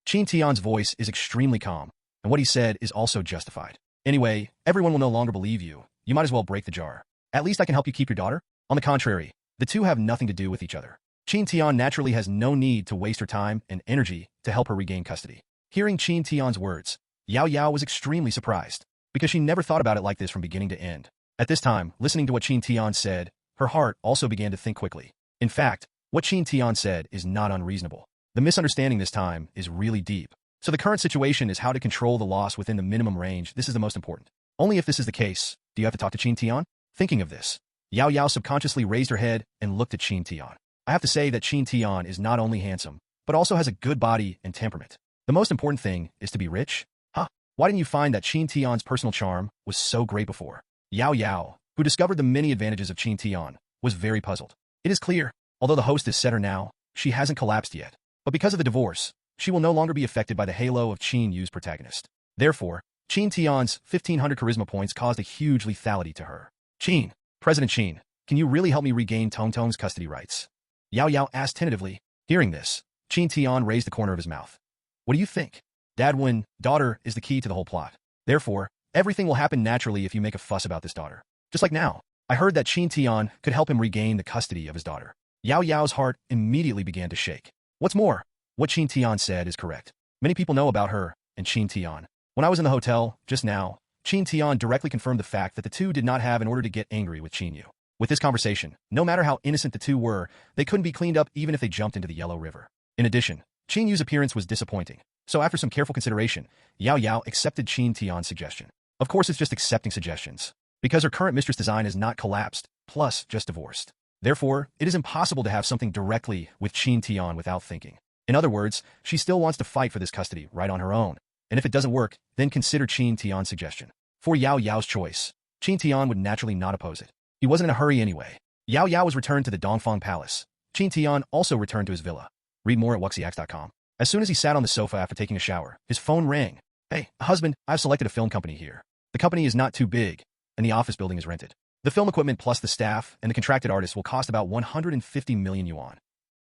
Qin Tian's voice is extremely calm, and what he said is also justified. Anyway, everyone will no longer believe you. You might as well break the jar. At least I can help you keep your daughter. On the contrary, the two have nothing to do with each other. Qin Tian naturally has no need to waste her time and energy to help her regain custody. Hearing Qin Tian's words, Yao Yao was extremely surprised, because she never thought about it like this from beginning to end. At this time, listening to what Qin Tian said, her heart also began to think quickly. In fact, what Qin Tian said is not unreasonable. The misunderstanding this time is really deep. So the current situation is how to control the loss within the minimum range. This is the most important. Only if this is the case, do you have to talk to Qin Tian? Thinking of this, Yao Yao subconsciously raised her head and looked at Qin Tian. I have to say that Qin Tian is not only handsome, but also has a good body and temperament. The most important thing is to be rich? Huh? Why didn't you find that Qin Tian's personal charm was so great before? Yao Yao, who discovered the many advantages of Qin Tian, was very puzzled. It is clear, although the host has set her now, she hasn't collapsed yet. But because of the divorce, she will no longer be affected by the halo of Qin Yu's protagonist. Therefore, Qin Tian's 1,500 charisma points caused a huge lethality to her. Qin, President Qin, can you really help me regain Tong Tong's custody rights? Yao Yao asked tentatively. Hearing this, Qin Tian raised the corner of his mouth. What do you think? Dad, when daughter is the key to the whole plot. Therefore, everything will happen naturally if you make a fuss about this daughter. Just like now, I heard that Qin Tian could help him regain the custody of his daughter. Yao Yao's heart immediately began to shake. What's more, what Qin Tian said is correct. Many people know about her and Qin Tian. When I was in the hotel, just now, Qin Tian directly confirmed the fact that the two did not have in order to get angry with Qin Yu. With this conversation, no matter how innocent the two were, they couldn't be cleaned up even if they jumped into the Yellow River. In addition, Qin Yu's appearance was disappointing. So after some careful consideration, Yao Yao accepted Qin Tian's suggestion. Of course, it's just accepting suggestions, because her current mistress design is not collapsed, plus just divorced. Therefore, it is impossible to have something directly with Qin Tian without thinking. In other words, she still wants to fight for this custody right on her own. And if it doesn't work, then consider Qin Tian's suggestion. For Yao Yao's choice, Qin Tian would naturally not oppose it. He wasn't in a hurry anyway. Yao Yao was returned to the Dongfang Palace. Qin Tian also returned to his villa. Read more at wuxiax.com. As soon as he sat on the sofa after taking a shower, his phone rang. Hey, husband, I've selected a film company here. The company is not too big, and the office building is rented. The film equipment plus the staff and the contracted artists will cost about 150 million yuan.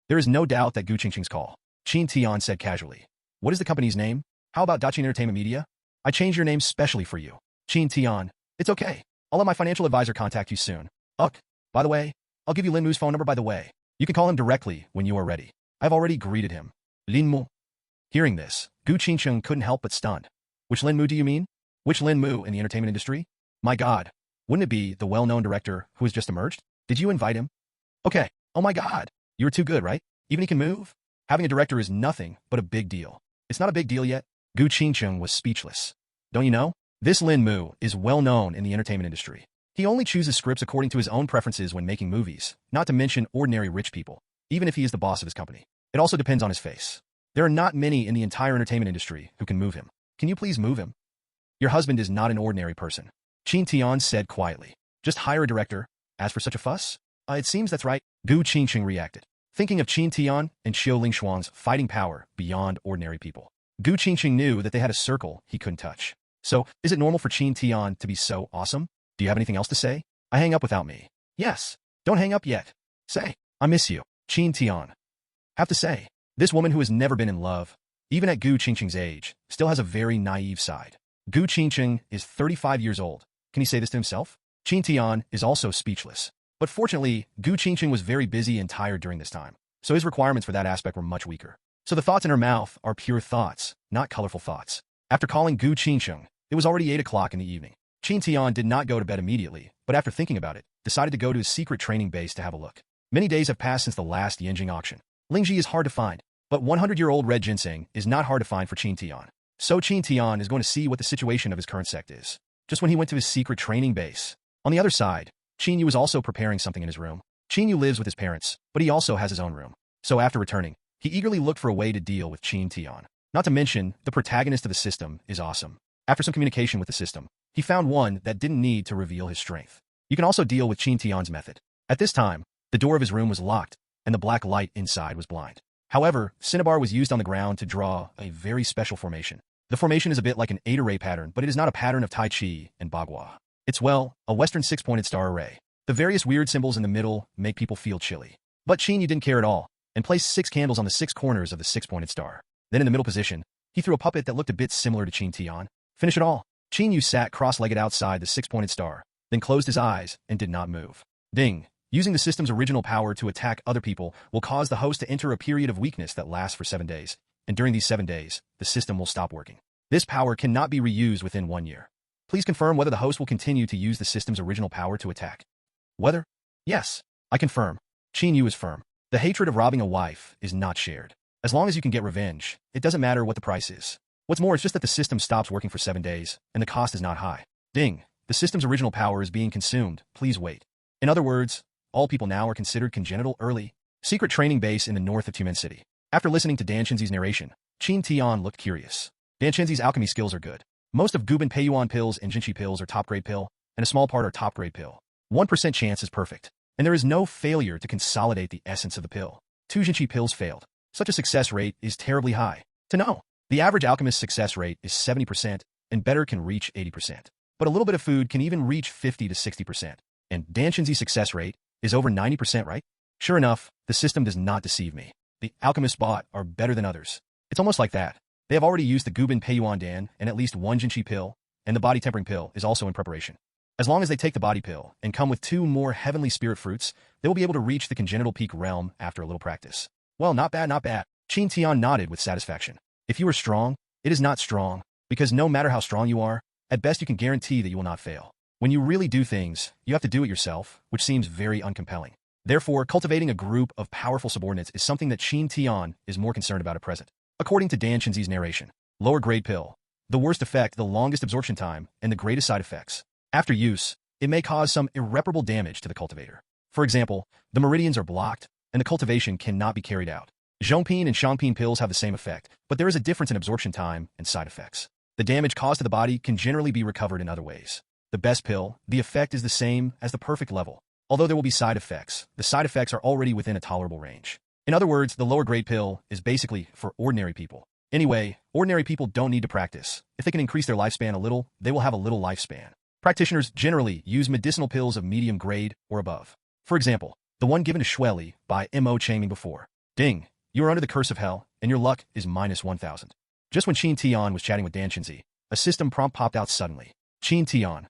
There is no doubt that Gu Qingqing's call. Qin Tian said casually. What is the company's name? How about Daqin Entertainment Media? I changed your name specially for you. Qin Tian. It's okay. I'll let my financial advisor contact you soon. Ugh. By the way, I'll give you Lin Mu's phone number by the way. You can call him directly when you are ready. I've already greeted him. Lin Mu. Hearing this, Gu Qingqing couldn't help but stunned. Which Lin Mu do you mean? Which Lin Mu in the entertainment industry? My God. Wouldn't it be the well-known director who has just emerged? Did you invite him? Okay. Oh my God. You were too good, right? Even he can move? Having a director is nothing but a big deal. It's not a big deal yet. Gu Qingqing was speechless. Don't you know? This Lin Mu is well known in the entertainment industry. He only chooses scripts according to his own preferences when making movies, not to mention ordinary rich people, even if he is the boss of his company. It also depends on his face. There are not many in the entire entertainment industry who can move him. Can you please move him? Your husband is not an ordinary person. Qin Tian said quietly. Just hire a director. As for such a fuss? It seems that's right. Gu Qingqing reacted, thinking of Qin Tian and Xiao Lingshuang's fighting power beyond ordinary people. Gu Qingqing knew that they had a circle he couldn't touch. So, is it normal for Qin Tian to be so awesome? Do you have anything else to say? I hang up without me. Yes. Don't hang up yet. Say, I miss you. Qin Tian. Have to say, this woman who has never been in love, even at Gu Qingqing's age, still has a very naive side. Gu Qingqing is 35 years old. Can he say this to himself? Qin Tian is also speechless. But fortunately, Gu Qingqing was very busy and tired during this time, so his requirements for that aspect were much weaker. So the thoughts in her mouth are pure thoughts, not colorful thoughts. After calling Gu Qingqing, it was already 8 o'clock in the evening. Qin Tian did not go to bed immediately, but after thinking about it, decided to go to his secret training base to have a look. Many days have passed since the last Yanjing auction. Lingji is hard to find, but 100-year-old red ginseng is not hard to find for Qin Tian. So Qin Tian is going to see what the situation of his current sect is. Just when he went to his secret training base. On the other side, Qin Yu was also preparing something in his room. Qin Yu lives with his parents, but he also has his own room. So after returning, he eagerly looked for a way to deal with Qin Tian. Not to mention, the protagonist of the system is awesome. After some communication with the system, he found one that didn't need to reveal his strength. You can also deal with Qin Tian's method. At this time, the door of his room was locked, and the black light inside was blind. However, cinnabar was used on the ground to draw a very special formation. The formation is a bit like an 8-array pattern, but it is not a pattern of Tai Chi and Bagua. It's, well, a Western 6-pointed star array. The various weird symbols in the middle make people feel chilly. But Qin Yu didn't care at all, and placed 6 candles on the 6 corners of the 6-pointed star. Then in the middle position, He threw a puppet that looked a bit similar to Qin Tian. Finish it all. Qin Yu sat cross-legged outside the six-pointed star, then closed his eyes and did not move. Ding. Using the system's original power to attack other people will cause the host to enter a period of weakness that lasts for 7 days, and during these 7 days, the system will stop working. This power cannot be reused within 1 year. Please confirm whether the host will continue to use the system's original power to attack. Whether? Yes. I confirm. Qin Yu is firm. The hatred of robbing a wife is not shared. As long as you can get revenge, it doesn't matter what the price is. What's more, it's just that the system stops working for 7 days, and the cost is not high. Ding. The system's original power is being consumed. Please wait. In other words, all people now are considered congenital early. Secret training base in the north of Tumen City. After listening to Dan Chenzi's narration, Qin Tian looked curious. Dan Chenzi's alchemy skills are good. Most of Guban Peiyuan pills and Jinchi pills are top-grade pill, and a small part are top-grade pill. 1% chance is perfect, and there is no failure to consolidate the essence of the pill. 2 Jinchi pills failed. Such a success rate is terribly high. To know, the average alchemist success rate is 70%, and better can reach 80%. But a little bit of food can even reach 50 to 60%. And Dan Chenzi's success rate is over 90%, right? Sure enough, the system does not deceive me. The alchemists bought are better than others. It's almost like that. They have already used the Guban Peiyuan Dan and at least 1 Jinchi pill, and the body tempering pill is also in preparation. As long as they take the body pill and come with 2 more heavenly spirit fruits, they will be able to reach the congenital peak realm after a little practice. Well, not bad, not bad. Qin Tian nodded with satisfaction. If you are strong, it is not strong, because no matter how strong you are, at best you can guarantee that you will not fail. When you really do things, you have to do it yourself, which seems very uncompelling. Therefore, cultivating a group of powerful subordinates is something that Qin Tian is more concerned about at present. According to Dan Chenzi's narration, lower grade pill, the worst effect, the longest absorption time, and the greatest side effects. After use, it may cause some irreparable damage to the cultivator. For example, the meridians are blocked, and the cultivation cannot be carried out. Zhongping and Shangping pills have the same effect, but there is a difference in absorption time and side effects. The damage caused to the body can generally be recovered in other ways. The best pill, the effect is the same as the perfect level. Although there will be side effects, the side effects are already within a tolerable range. In other words, the lower grade pill is basically for ordinary people. Anyway, ordinary people don't need to practice. If they can increase their lifespan a little, they will have a little lifespan. Practitioners generally use medicinal pills of medium grade or above. For example, the one given to Shueli by Mo Changming before. Ding, you are under the curse of hell, and your luck is minus 1,000. Just when Qin Tian was chatting with Dan Chenzi, a system prompt popped out suddenly. Qin Tian.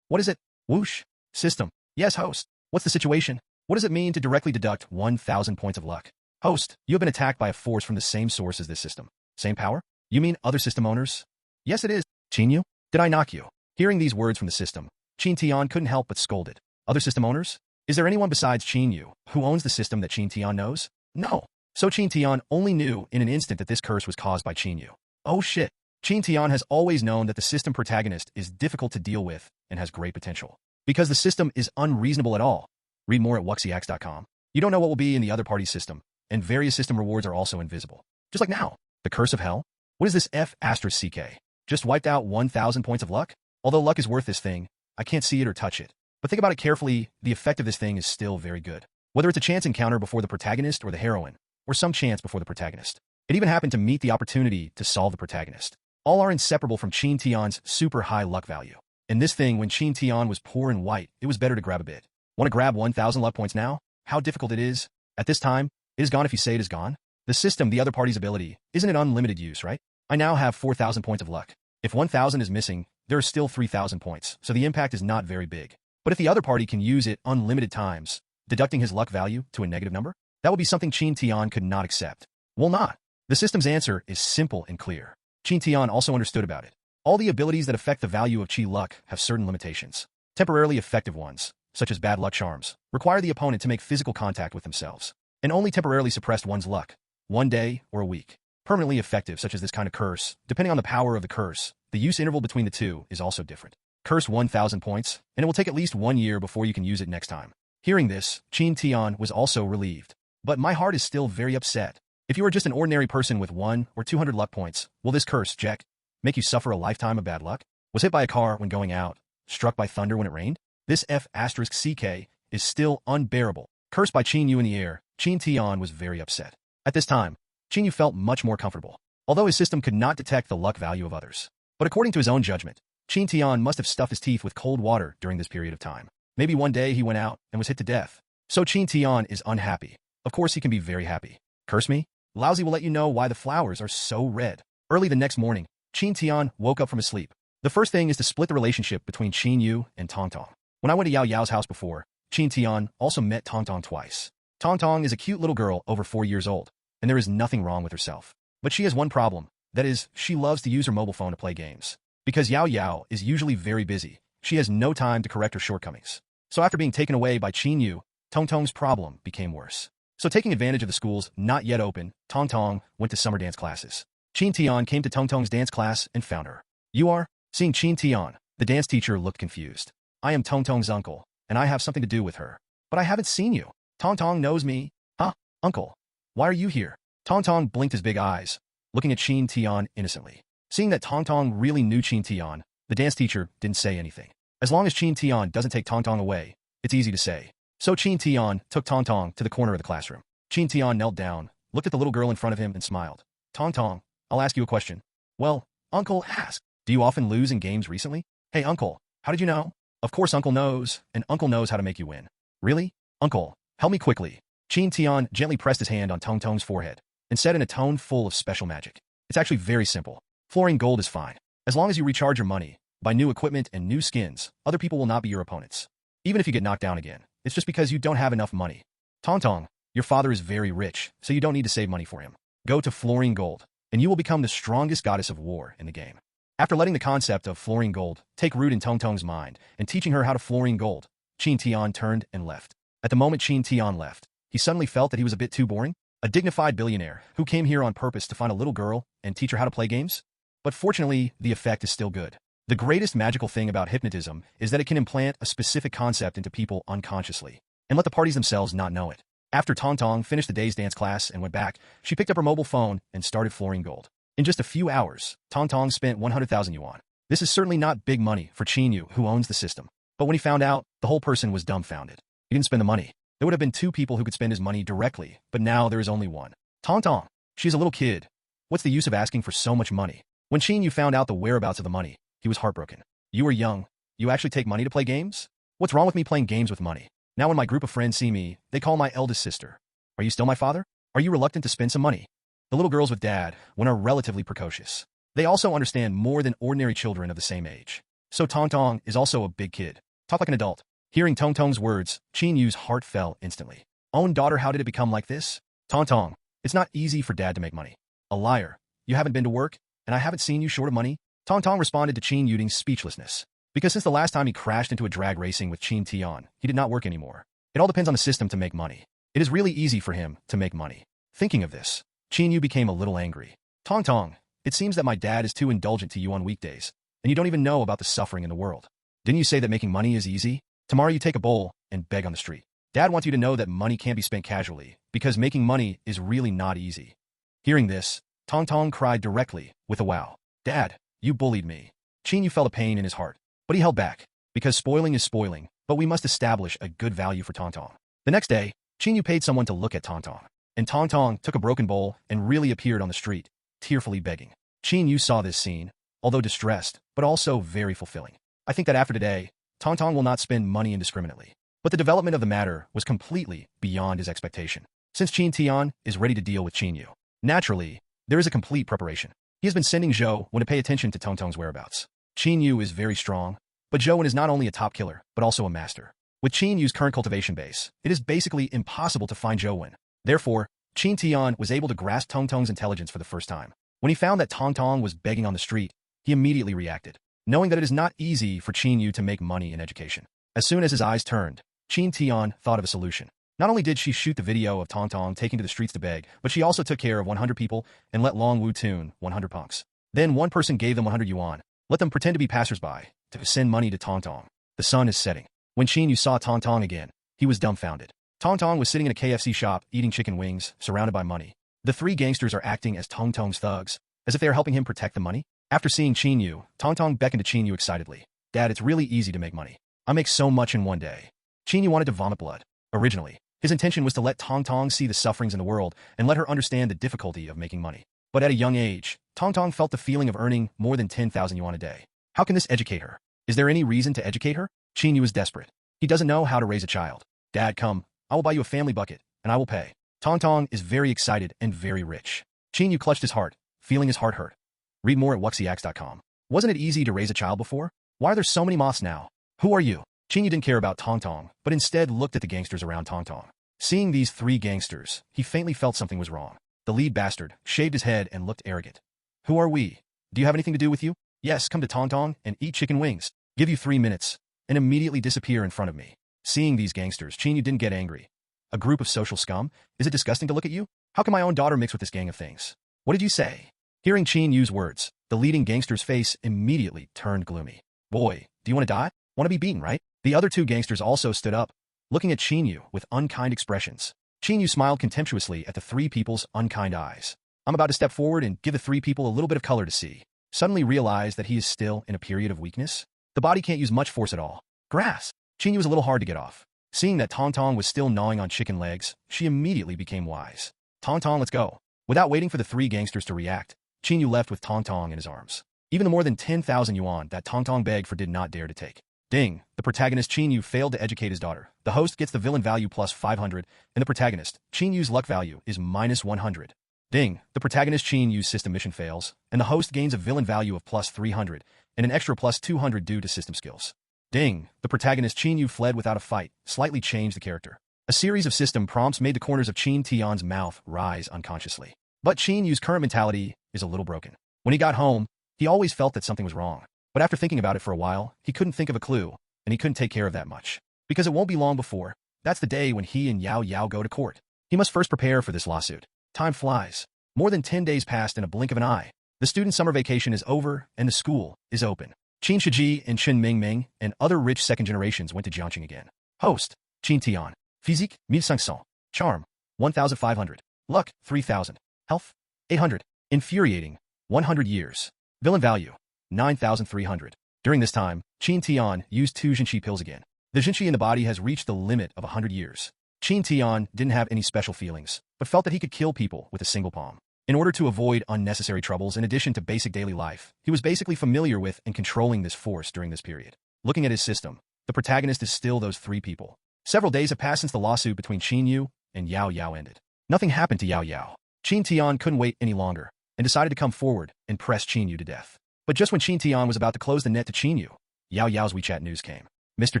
What is it? Whoosh. System. Yes, host. What's the situation? What does it mean to directly deduct 1,000 points of luck? Host, you have been attacked by a force from the same source as this system. Same power? You mean other system owners? Yes, it is. Qin Yu? Did I knock you? Hearing these words from the system, Qin Tian couldn't help but scolded. Other system owners? Is there anyone besides Qin Yu who owns the system that Qin Tian knows? No. So Qin Tian only knew in an instant that this curse was caused by Qin Yu. Oh shit. Qin Tian has always known that the system protagonist is difficult to deal with and has great potential. Because the system is unreasonable at all. Read more at wuxiax.com. You don't know what will be in the other party's system, and various system rewards are also invisible. Just like now. The curse of hell? What is this F***CK? Just wiped out 1,000 points of luck? Although luck is worth this thing, I can't see it or touch it. But think about it carefully, the effect of this thing is still very good. Whether it's a chance encounter before the protagonist or the heroine, or some chance before the protagonist. It even happened to meet the opportunity to solve the protagonist. All are inseparable from Qin Tian's super high luck value. In this thing, when Qin Tian was poor and white, it was better to grab a bit. Want to grab 1,000 luck points now? How difficult it is? At this time, it is gone if you say it is gone. The system, the other party's ability, isn't it unlimited use, right? I now have 4,000 points of luck. If 1,000 is missing, there are still 3,000 points, so the impact is not very big. But if the other party can use it unlimited times, deducting his luck value to a negative number, that would be something Qin Tian could not accept. Well, not. The system's answer is simple and clear. Qin Tian also understood about it. All the abilities that affect the value of Qi luck have certain limitations. Temporarily effective ones, such as bad luck charms, require the opponent to make physical contact with themselves. And only temporarily suppressed one's luck, 1 day or a week. Permanently effective, such as this kind of curse, depending on the power of the curse, the use interval between the two is also different. Curse 1,000 points, and it will take at least 1 year before you can use it next time. Hearing this, Qin Tian was also relieved. But my heart is still very upset. If you are just an ordinary person with 1 or 200 luck points, will this curse, Jack, make you suffer a lifetime of bad luck? Was hit by a car when going out, struck by thunder when it rained? This F***CK is still unbearable. Cursed by Qin Yu in the air, Qin Tian was very upset. At this time, Qin Yu felt much more comfortable, although his system could not detect the luck value of others. But according to his own judgment, Qin Tian must have stuffed his teeth with cold water during this period of time. Maybe one day he went out and was hit to death. So Qin Tian is unhappy. Of course he can be very happy. Curse me? Lousy will let you know why the flowers are so red. Early the next morning, Qin Tian woke up from his sleep. The first thing is to split the relationship between Qin Yu and Tong Tong. When I went to Yao Yao's house before, Qin Tian also met Tong Tong twice. Tong Tong is a cute little girl over 4 years old, and there is nothing wrong with herself. But she has one problem, that is, she loves to use her mobile phone to play games. Because Yao Yao is usually very busy, she has no time to correct her shortcomings. So after being taken away by Qin Yu, Tong Tong's problem became worse. So taking advantage of the schools not yet open, Tong Tong went to summer dance classes. Qin Tian came to Tong Tong's dance class and found her. "You are?" Seeing Qin Tian, the dance teacher looked confused. "I am Tong Tong's uncle, and I have something to do with her. But I haven't seen you." "Tong Tong knows me." "Huh? Uncle? Why are you here?" Tong Tong blinked his big eyes, looking at Qin Tian innocently. Seeing that Tong Tong really knew Qin Tian, the dance teacher didn't say anything. As long as Qin Tian doesn't take Tong Tong away, it's easy to say. So Qin Tian took Tong Tong to the corner of the classroom. Qin Tian knelt down, looked at the little girl in front of him and smiled. "Tong Tong, I'll ask you a question." "Well, Uncle, ask." "Do you often lose in games recently?" "Hey, Uncle, how did you know?" "Of course Uncle knows, and Uncle knows how to make you win." "Really? Uncle, help me quickly." Qin Tian gently pressed his hand on Tong Tong's forehead and said in a tone full of special magic. "It's actually very simple. Flooring gold is fine. As long as you recharge your money, buy new equipment and new skins, other people will not be your opponents. Even if you get knocked down again, it's just because you don't have enough money. Tong Tong, your father is very rich, so you don't need to save money for him. Go to Flooring Gold, and you will become the strongest goddess of war in the game." After letting the concept of Flooring Gold take root in Tong Tong's mind and teaching her how to Flooring Gold, Qin Tian turned and left. At the moment Qin Tian left, he suddenly felt that he was a bit too boring. A dignified billionaire who came here on purpose to find a little girl and teach her how to play games? But fortunately, the effect is still good. The greatest magical thing about hypnotism is that it can implant a specific concept into people unconsciously and let the parties themselves not know it. After Tong Tong finished the day's dance class and went back, she picked up her mobile phone and started Flooring Gold. In just a few hours, Tong Tong spent 100,000 yuan. This is certainly not big money for Qin Yu, who owns the system. But when he found out, the whole person was dumbfounded. He didn't spend the money. There would have been 2 people who could spend his money directly, but now there is only one. Tong Tong. She's a little kid. What's the use of asking for so much money? When Qin Yu found out the whereabouts of the money, he was heartbroken. "You are young. You actually take money to play games? What's wrong with me playing games with money? Now when my group of friends see me, they call my eldest sister. Are you still my father? Are you reluctant to spend some money?" The little girls with dad, when are relatively precocious. They also understand more than ordinary children of the same age. So Tong Tong is also a big kid. Talk like an adult. Hearing Tong Tong's words, Qin Yu's heart fell instantly. "Own daughter, how did it become like this?" "Tong Tong, it's not easy for dad to make money." "A liar. You haven't been to work, and I haven't seen you short of money?" Tong Tong responded to Qin Yu's speechlessness. Because since the last time he crashed into a drag racing with Qin Tian, he did not work anymore. It all depends on the system to make money. It is really easy for him to make money. Thinking of this, Qin Yu became a little angry. "Tong Tong, it seems that my dad is too indulgent to you on weekdays, and you don't even know about the suffering in the world. Didn't you say that making money is easy? Tomorrow you take a bowl and beg on the street. Dad wants you to know that money can't be spent casually, because making money is really not easy." Hearing this, Tong Tong cried directly, with a wow. "Dad, you bullied me." Qin Yu felt a pain in his heart, but he held back, because spoiling is spoiling, but we must establish a good value for Tong Tong. The next day, Qin Yu paid someone to look at Tong Tong, and Tong Tong took a broken bowl and really appeared on the street, tearfully begging. Qin Yu saw this scene, although distressed, but also very fulfilling. I think that after today, Tong Tong will not spend money indiscriminately. But the development of the matter was completely beyond his expectation. Since Qin Tian is ready to deal with Qin Yu, naturally, there is a complete preparation. He has been sending Zhou Wen to pay attention to Tong Tong's whereabouts. Qin Yu is very strong, but Zhou Wen is not only a top killer, but also a master. With Qin Yu's current cultivation base, it is basically impossible to find Zhou Wen. Therefore, Qin Tian was able to grasp Tong Tong's intelligence for the first time. When he found that Tong Tong was begging on the street, he immediately reacted, knowing that it is not easy for Qin Yu to make money in education. As soon as his eyes turned, Qin Tian thought of a solution. Not only did she shoot the video of Tong Tong taking to the streets to beg, but she also took care of 100 people and let Long Wu tune 100 punks. Then one person gave them 100 yuan, let them pretend to be passersby, to send money to Tong Tong. The sun is setting. When Qin Yu saw Tong Tong again, he was dumbfounded. Tong Tong was sitting in a KFC shop eating chicken wings, surrounded by money. The 3 gangsters are acting as Tong Tong's thugs, as if they are helping him protect the money. After seeing Qin Yu, Tong Tong beckoned to Qin Yu excitedly. "Dad, it's really easy to make money. I make so much in one day." Qin Yu wanted to vomit blood. Originally, his intention was to let Tong Tong see the sufferings in the world and let her understand the difficulty of making money. But at a young age, Tong Tong felt the feeling of earning more than 10,000 yuan a day. How can this educate her? Is there any reason to educate her? Qin Yu is desperate. He doesn't know how to raise a child. "Dad, come. I will buy you a family bucket, and I will pay." Tong Tong is very excited and very rich. Qin Yu clutched his heart, feeling his heart hurt. Read more at wuxiax.com. Wasn't it easy to raise a child before? Why are there so many moths now? Who are you? Qingyu didn't care about Tong Tong, but instead looked at the gangsters around Tong Tong. Seeing these three gangsters, he faintly felt something was wrong. The lead bastard shaved his head and looked arrogant. Who are we? Do you have anything to do with you? Yes, come to Tong Tong and eat chicken wings. Give you 3 minutes, and immediately disappear in front of me. Seeing these gangsters, Qingyu didn't get angry. A group of social scum? Is it disgusting to look at you? How can my own daughter mix with this gang of things? What did you say? Hearing Qinyu's words, the leading gangster's face immediately turned gloomy. Boy, do you want to die? Want to be beaten, right? The other two gangsters also stood up, looking at Qinyu with unkind expressions. Qinyu smiled contemptuously at the three people's unkind eyes. I'm about to step forward and give the three people a little bit of color to see. Suddenly realized that he is still in a period of weakness. The body can't use much force at all. Grass. Qinyu was a little hard to get off. Seeing that Tong Tong was still gnawing on chicken legs, she immediately became wise. Tong Tong, let's go. Without waiting for the three gangsters to react, Qinyu left with Tong Tong in his arms. Even the more than 10,000 yuan that Tong Tong begged for did not dare to take. Ding, the protagonist Qinyu failed to educate his daughter. The host gets the villain value plus 500, and the protagonist, Qinyu's luck value, is minus 100. Ding, the protagonist Qinyu's system mission fails, and the host gains a villain value of plus 300, and an extra plus 200 due to system skills. Ding, the protagonist Qinyu fled without a fight, slightly changed the character. A series of system prompts made the corners of Qin Tian's mouth rise unconsciously. But Qinyu's current mentality is a little broken. When he got home, he always felt that something was wrong. But after thinking about it for a while, he couldn't think of a clue, and he couldn't take care of that much. Because it won't be long before, that's the day when he and Yao Yao go to court. He must first prepare for this lawsuit. Time flies. More than 10 days passed in a blink of an eye. The student summer vacation is over, and the school is open. Qin Shiji and Qin Mingming and other rich second generations went to Jiangqing again. Host, Qin Tian. Physique, 1500. Charm, 1,500. Luck, 3,000. Health, 800. Infuriating, 100 years. Villain value, 9,300. During this time, Qin Tian used 2 Jinqi pills again. The Jinqi in the body has reached the limit of 100 years. Qin Tian didn't have any special feelings, but felt that he could kill people with a single palm. In order to avoid unnecessary troubles in addition to basic daily life, he was basically familiar with and controlling this force during this period. Looking at his system, the protagonist is still those 3 people. Several days have passed since the lawsuit between Qinyu and Yao Yao ended. Nothing happened to Yao Yao. Qin Tian couldn't wait any longer and decided to come forward and press Qinyu to death. But just when Qin Tian was about to close the net to Qinyu, Yao Yao's WeChat news came. Mr.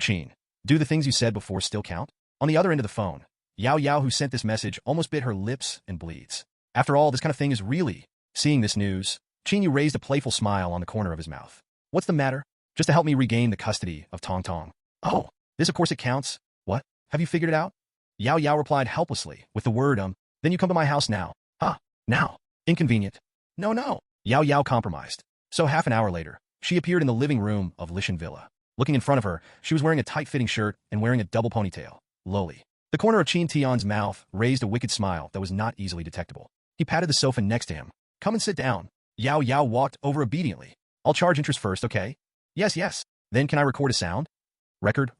Qin, do the things you said before still count? On the other end of the phone, Yao Yao, who sent this message, almost bit her lips and bleeds. After all, this kind of thing is really... Seeing this news, Qinyu raised a playful smile on the corner of his mouth. What's the matter? Just to help me regain the custody of Tong Tong. Oh, this of course it counts. What? Have you figured it out? Yao Yao replied helplessly with the word, then you come to my house now. Huh, now. Inconvenient. No. Yao Yao compromised. So half an hour later, she appeared in the living room of Lishan Villa. Looking in front of her, she was wearing a tight-fitting shirt and wearing a double ponytail. Lowly. The corner of Qin Tian's mouth raised a wicked smile that was not easily detectable. He patted the sofa next to him. Come and sit down. Yao Yao walked over obediently. I'll charge interest first, okay? Yes. Then can I record a sound? Record?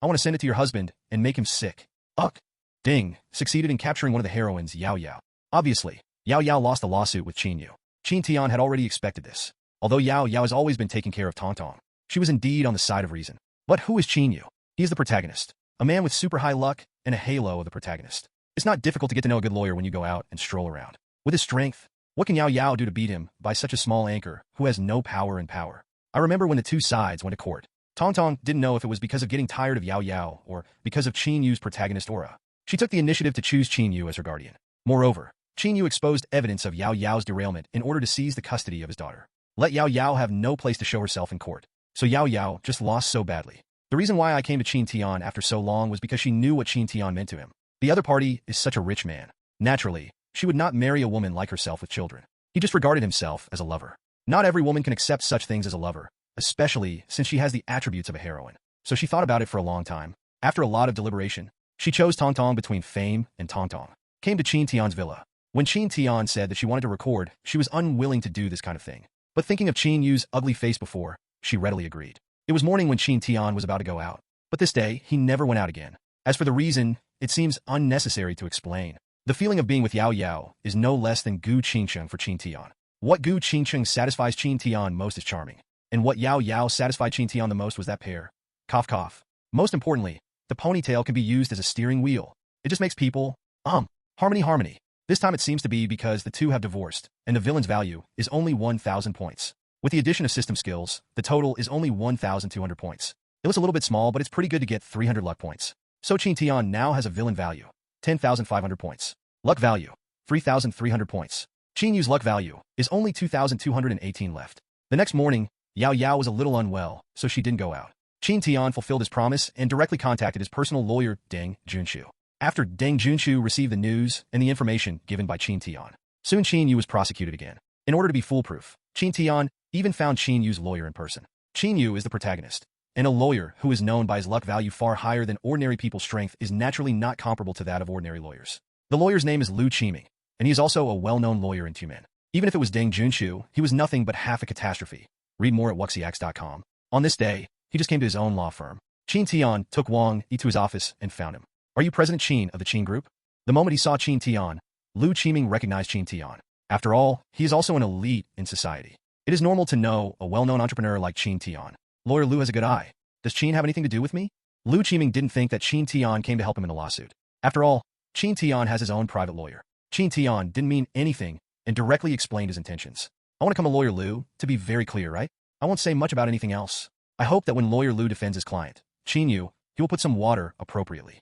I want to send it to your husband and make him sick. Ugh. Ding succeeded in capturing one of the heroines, Yao Yao. Obviously, Yao Yao lost the lawsuit with Qinyu. Qin Tian had already expected this. Although Yao Yao has always been taking care of Tong Tong, she was indeed on the side of reason. But who is Qinyu? He is the protagonist, a man with super high luck and a halo of the protagonist. It's not difficult to get to know a good lawyer when you go out and stroll around. With his strength, what can Yao Yao do to beat him by such a small anchor who has no power and power? I remember when the two sides went to court. Tong Tong didn't know if it was because of getting tired of Yao Yao or because of Qinyu's protagonist aura. She took the initiative to choose Qinyu as her guardian. Moreover, Qinyu exposed evidence of Yao Yao's derailment in order to seize the custody of his daughter. Let Yao Yao have no place to show herself in court. So Yao Yao just lost so badly. The reason why I came to Qin Tian after so long was because she knew what Qin Tian meant to him. The other party is such a rich man. Naturally, she would not marry a woman like herself with children. He just regarded himself as a lover. Not every woman can accept such things as a lover, especially since she has the attributes of a heroine. So she thought about it for a long time. After a lot of deliberation, she chose Tong Tong between fame and Tong Tong. Came to Qin Tian's villa. When Qin Tian said that she wanted to record, she was unwilling to do this kind of thing. But thinking of Qinyu's ugly face before, she readily agreed. It was morning when Qin Tian was about to go out. But this day, he never went out again. As for the reason, it seems unnecessary to explain. The feeling of being with Yao Yao is no less than Gu Qingcheng for Qin Tian. What Gu Qingcheng satisfies Qin Tian most is charming. And what Yao Yao satisfied Qin Tian the most was that pair. Cough cough. Most importantly, the ponytail can be used as a steering wheel. It just makes people, harmony. This time it seems to be because the two have divorced, and the villain's value is only 1,000 points. With the addition of system skills, the total is only 1,200 points. It looks a little bit small, but it's pretty good to get 300 luck points. So Qin Tian now has a villain value, 10,500 points. Luck value, 3,300 points. Qin Yu's luck value is only 2,218 left. The next morning, Yao Yao was a little unwell, so she didn't go out. Qin Tian fulfilled his promise and directly contacted his personal lawyer, Deng Junshu. After Deng Junshu received the news and the information given by Qin Tian, soon Qin Yu was prosecuted again. In order to be foolproof, Qin Tian even found Qin Yu's lawyer in person. Qin Yu is the protagonist, and a lawyer who is known by his luck value far higher than ordinary people's strength is naturally not comparable to that of ordinary lawyers. The lawyer's name is Lu Qiming, and he is also a well-known lawyer in Tumen. Even if it was Deng Junshu, he was nothing but half a catastrophe. Read more at wuxiax.com. On this day, he just came to his own law firm. Qin Tian took Wang Yi to his office and found him. Are you President Qin of the Qin Group? The moment he saw Qin Tian, Lu Qiming recognized Qin Tian. After all, he is also an elite in society. It is normal to know a well-known entrepreneur like Qin Tian. Lawyer Lu has a good eye. Does Qin have anything to do with me? Lu Qiming didn't think that Qin Tian came to help him in the lawsuit. After all, Qin Tian has his own private lawyer. Qin Tian didn't mean anything and directly explained his intentions. I want to come to Lawyer Lu, to be very clear, right? I won't say much about anything else. I hope that when Lawyer Lu defends his client, Qin Yu, he will put some water appropriately.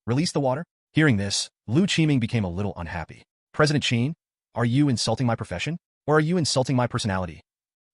Release the water? Hearing this, Lu Qiming became a little unhappy. President Qin, are you insulting my profession? Or are you insulting my personality?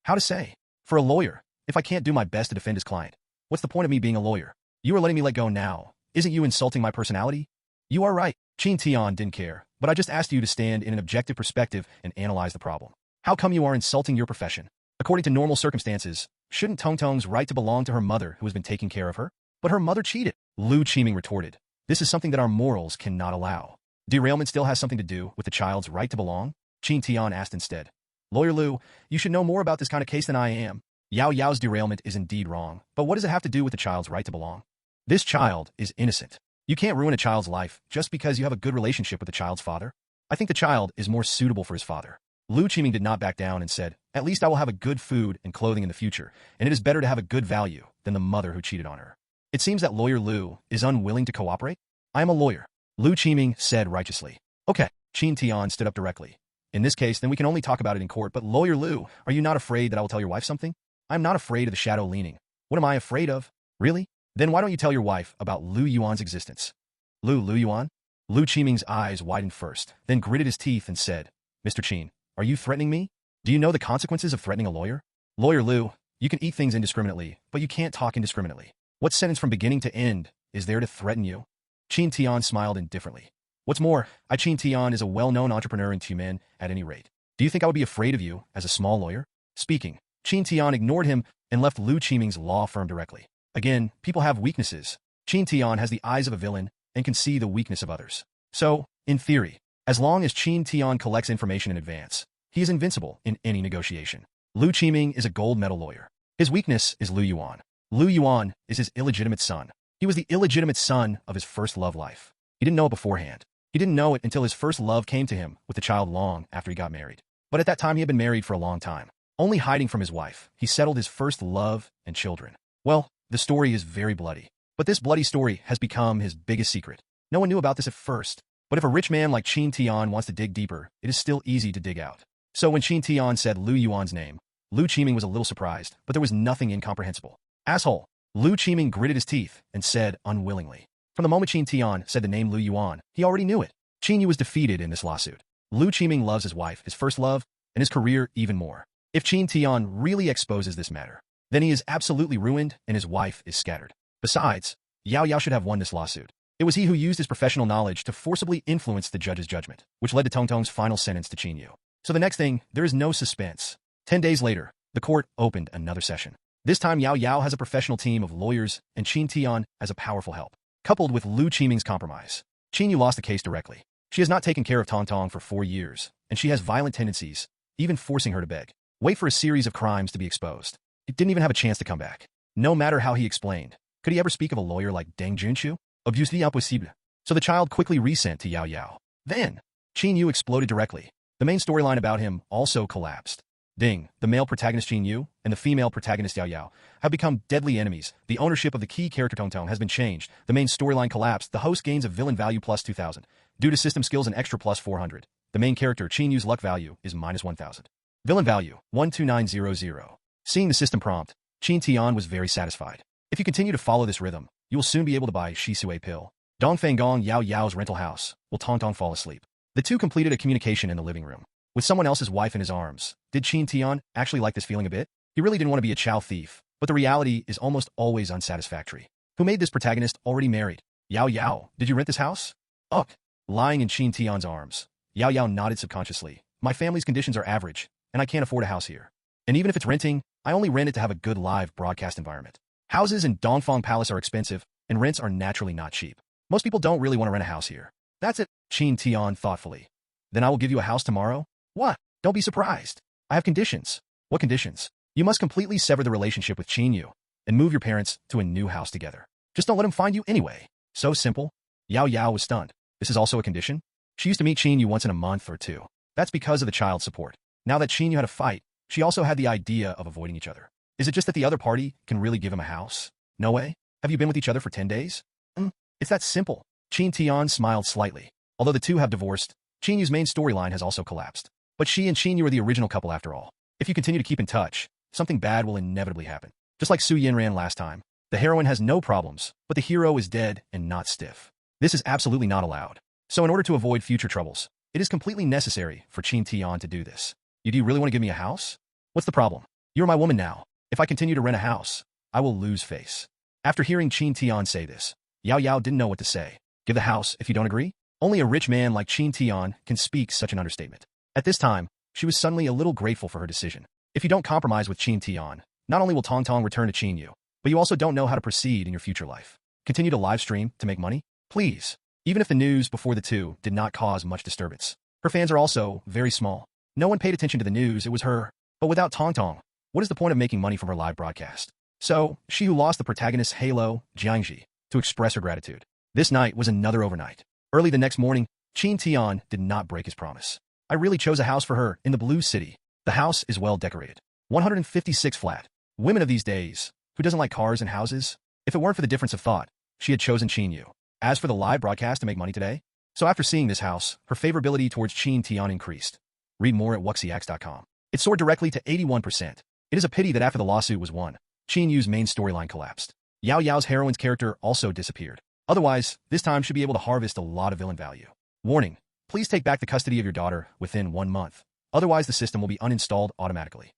How to say? For a lawyer, if I can't do my best to defend his client, what's the point of me being a lawyer? You are letting me let go now. Isn't you insulting my personality? You are right. Qin Tian didn't care, but I just asked you to stand in an objective perspective and analyze the problem. How come you are insulting your profession? According to normal circumstances, shouldn't Tong Tong's right to belong to her mother who has been taking care of her? But her mother cheated. Lu Qiming retorted. This is something that our morals cannot allow. Derailment still has something to do with the child's right to belong? Qin Tian asked instead. Lawyer Lu, you should know more about this kind of case than I am. Yao Yao's derailment is indeed wrong, but what does it have to do with the child's right to belong? This child is innocent. You can't ruin a child's life just because you have a good relationship with the child's father. I think the child is more suitable for his father. Lu Qiming did not back down and said, at least I will have a good food and clothing in the future, and it is better to have a good value than the mother who cheated on her. It seems that Lawyer Lu is unwilling to cooperate. I am a lawyer, Lu Qiming said righteously. Okay, Qin Tian stood up directly. In this case, then we can only talk about it in court, but Lawyer Lu, are you not afraid that I will tell your wife something? I'm not afraid of the shadow leaning. What am I afraid of? Really? Then why don't you tell your wife about Lu Yuan's existence? Lu Yuan? Lu Qiming's eyes widened first, then gritted his teeth and said, Mr. Qin, are you threatening me? Do you know the consequences of threatening a lawyer? Lawyer Lu, you can eat things indiscriminately, but you can't talk indiscriminately. What sentence from beginning to end is there to threaten you? Qin Tian smiled indifferently. What's more, Qin Tian is a well-known entrepreneur in Tumen at any rate. Do you think I would be afraid of you as a small lawyer? Speaking, Qin Tian ignored him and left Lu Qiming's law firm directly. Again, people have weaknesses. Qin Tian has the eyes of a villain and can see the weakness of others. So, in theory, as long as Qin Tian collects information in advance, he is invincible in any negotiation. Lu Qiming is a gold medal lawyer. His weakness is Lu Yuan. Lu Yuan is his illegitimate son. He was the illegitimate son of his first love life. He didn't know it beforehand. He didn't know it until his first love came to him with the child long after he got married. But at that time he had been married for a long time. Only hiding from his wife, he settled his first love and children. Well, the story is very bloody. But this bloody story has become his biggest secret. No one knew about this at first. But if a rich man like Qin Tian wants to dig deeper, it is still easy to dig out. So when Qin Tian said Lu Yuan's name, Lu Qiming was a little surprised, but there was nothing incomprehensible. Asshole! Lu Qiming gritted his teeth and said unwillingly. From the moment Qin Tian said the name Lu Yuan, he already knew it. Qin Yu was defeated in this lawsuit. Lu Qiming loves his wife, his first love, and his career even more. If Qin Tian really exposes this matter, then he is absolutely ruined and his wife is scattered. Besides, Yao Yao should have won this lawsuit. It was he who used his professional knowledge to forcibly influence the judge's judgment, which led to Tong Tong's final sentence to Qin Yu. So the next thing, there is no suspense. 10 days later, the court opened another session. This time Yao Yao has a professional team of lawyers and Qin Tian has a powerful help. Coupled with Lu Qiming's compromise, Qin Yu lost the case directly. She has not taken care of Tong Tong for 4 years, and she has violent tendencies, even forcing her to beg. Wait for a series of crimes to be exposed. He didn't even have a chance to come back. No matter how he explained, could he ever speak of a lawyer like Deng Junshu? Obviously impossible. So the child quickly resent to Yao Yao. Then, Qin Yu exploded directly. The main storyline about him also collapsed. Ding, the male protagonist Qin Yu, and the female protagonist Yao Yao have become deadly enemies. The ownership of the key character Tong Tong has been changed. The main storyline collapsed. The host gains a villain value plus 2,000. Due to system skills, an extra plus 400. The main character, Qin Yu's luck value is -1,000. Villain value, 12900. Seeing the system prompt, Qin Tian was very satisfied. If you continue to follow this rhythm, you will soon be able to buy Shisui pill. Dongfang Gong Yao Yao's rental house. Will Tong Tong fall asleep? The two completed a communication in the living room. With someone else's wife in his arms, did Qin Tian actually like this feeling a bit? He really didn't want to be a chow thief, but the reality is almost always unsatisfactory. Who made this protagonist already married? Yao Yao, did you rent this house? Ugh. Lying in Qin Tian's arms, Yao Yao nodded subconsciously. My family's conditions are average, and I can't afford a house here. And even if it's renting, I only rent it to have a good live broadcast environment. Houses in Dongfang Palace are expensive, and rents are naturally not cheap. Most people don't really want to rent a house here. That's it, Qin Tian thoughtfully. Then I will give you a house tomorrow? What? Don't be surprised. I have conditions. What conditions? You must completely sever the relationship with Qin Yu and move your parents to a new house together. Just don't let him find you anyway. So simple. Yao Yao was stunned. This is also a condition? She used to meet Qin Yu once in a month or two. That's because of the child support. Now that Qin Yu had a fight, she also had the idea of avoiding each other. Is it just that the other party can really give him a house? No way. Have you been with each other for 10 days? It's that simple. Qin Tian smiled slightly. Although the two have divorced, Qin Yu's main storyline has also collapsed. But she and Qin Yu are the original couple after all. If you continue to keep in touch, something bad will inevitably happen. Just like Su Yinran last time, the heroine has no problems, but the hero is dead and not stiff. This is absolutely not allowed. So in order to avoid future troubles, it is completely necessary for Qin Tian to do this. Do you really want to give me a house? What's the problem? You're my woman now. If I continue to rent a house, I will lose face. After hearing Qin Tian say this, Yao Yao didn't know what to say. Give the house if you don't agree? Only a rich man like Qin Tian can speak such an understatement. At this time, she was suddenly a little grateful for her decision. If you don't compromise with Qin Tian, not only will Tong Tong return to Qin Yu, but you also don't know how to proceed in your future life. Continue to live stream to make money? Please. Even if the news before the two did not cause much disturbance. Her fans are also very small. No one paid attention to the news, it was her. But without Tong Tong, what is the point of making money from her live broadcast? So, she who lost the protagonist's halo, Jiangji, to express her gratitude. This night was another overnight. Early the next morning, Qin Tian did not break his promise. I really chose a house for her in the Blue City. The house is well decorated. 156 flat. Women of these days, who doesn't like cars and houses? If it weren't for the difference of thought, she had chosen Qin Yu. As for the live broadcast to make money today, so after seeing this house, her favorability towards Qin Tian increased. Read more at wuxiax.com. It soared directly to 81%. It is a pity that after the lawsuit was won, Qin Yu's main storyline collapsed. Yao Yao's heroine's character also disappeared. Otherwise, this time should be able to harvest a lot of villain value. Warning, please take back the custody of your daughter within 1 month. Otherwise, the system will be uninstalled automatically.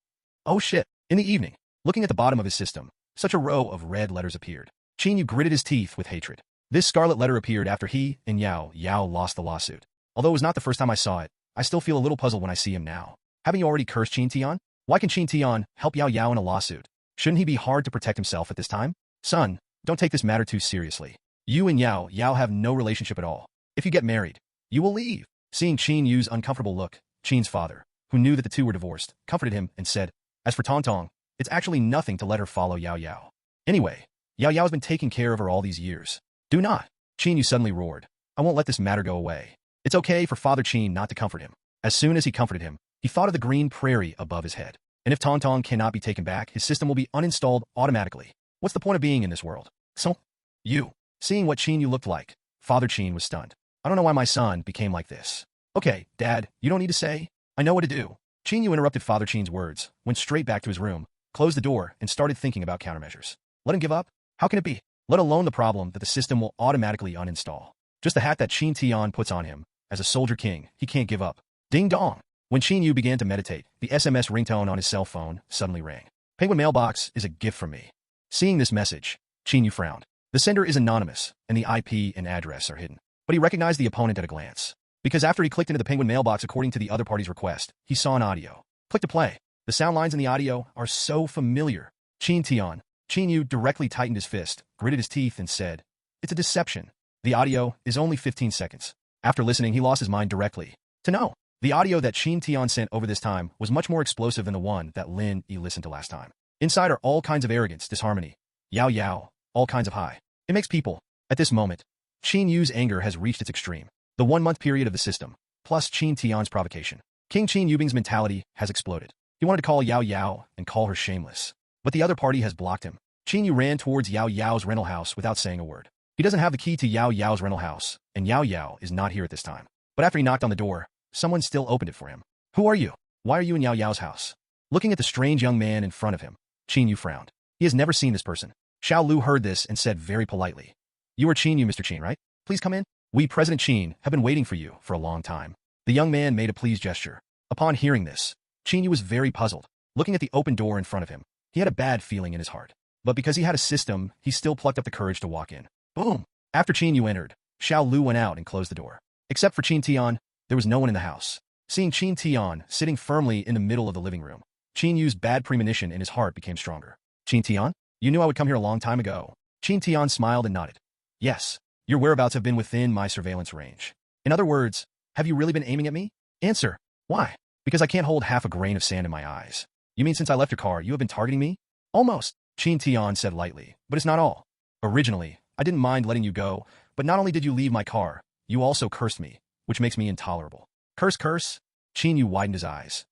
Oh shit. In the evening, looking at the bottom of his system, such a row of red letters appeared. Qin Yu gritted his teeth with hatred. This scarlet letter appeared after he and Yao Yao lost the lawsuit. Although it was not the first time I saw it, I still feel a little puzzled when I see him now. Haven't you already cursed Qin Tian? Why can Qin Tian help Yao Yao in a lawsuit? Shouldn't he be hard to protect himself at this time? Son, don't take this matter too seriously. You and Yao Yao have no relationship at all. If you get married, you will leave. Seeing Qin Yu's uncomfortable look, Qin's father, who knew that the two were divorced, comforted him and said, as for Tong Tong, it's actually nothing to let her follow Yao Yao. Anyway, Yao Yao has been taking care of her all these years. Do not. Qin Yu suddenly roared. I won't let this matter go away. It's okay for Father Qin not to comfort him. As soon as he comforted him, he thought of the green prairie above his head. And if Tong Tong cannot be taken back, his system will be uninstalled automatically. What's the point of being in this world? So, you. Seeing what Qin Yu looked like, Father Qin was stunned. I don't know why my son became like this. Okay, Dad, you don't need to say. I know what to do. Qin Yu interrupted Father Qin's words, went straight back to his room, closed the door, and started thinking about countermeasures. Let him give up? How can it be? Let alone the problem that the system will automatically uninstall. Just the hat that Qin Tian puts on him. As a soldier king, he can't give up. Ding dong. When Qin Yu began to meditate, the SMS ringtone on his cell phone suddenly rang. Penguin mailbox is a gift from me. Seeing this message, Qin Yu frowned. The sender is anonymous, and the IP and address are hidden. But he recognized the opponent at a glance. Because after he clicked into the Penguin mailbox according to the other party's request, he saw an audio. Click to play. The sound lines in the audio are so familiar. Qin Tian. Qin Yu directly tightened his fist, gritted his teeth, and said, it's a deception. The audio is only 15 seconds. After listening, he lost his mind directly. To know. The audio that Qin Tian sent over this time was much more explosive than the one that Lin Yi listened to last time. Inside are all kinds of arrogance, disharmony. Yao Yao, all kinds of high. It makes people. At this moment, Qin Yu's anger has reached its extreme. The 1-month period of the system, plus Qin Tian's provocation. King Qin Yubing's mentality has exploded. He wanted to call Yao Yao and call her shameless. But the other party has blocked him. Qin Yu ran towards Yao Yao's rental house without saying a word. He doesn't have the key to Yao Yao's rental house, and Yao Yao is not here at this time. But after he knocked on the door, someone still opened it for him. Who are you? Why are you in Yao Yao's house? Looking at the strange young man in front of him, Qin Yu frowned. He has never seen this person. Xiao Lu heard this and said very politely, "You are Qin Yu, Mr. Qin, right? Please come in. We, President Qin, have been waiting for you for a long time." The young man made a pleased gesture. Upon hearing this, Qin Yu was very puzzled. Looking at the open door in front of him, he had a bad feeling in his heart. But because he had a system, he still plucked up the courage to walk in. Boom! After Qin Yu entered, Xiao Lu went out and closed the door. Except for Qin Tian, there was no one in the house. Seeing Qin Tian sitting firmly in the middle of the living room, Qin Yu's bad premonition in his heart became stronger. "Qin Tian? You knew I would come here a long time ago." Qin Tian smiled and nodded. "Yes, your whereabouts have been within my surveillance range. In other words, have you really been aiming at me?" "Answer. Why?" "Because I can't hold half a grain of sand in my eyes." "You mean since I left your car, you have been targeting me?" "Almost," Qin Tian said lightly, "but it's not all. Originally, I didn't mind letting you go, but not only did you leave my car, you also cursed me, which makes me intolerable." Curse? Qin Yu widened his eyes.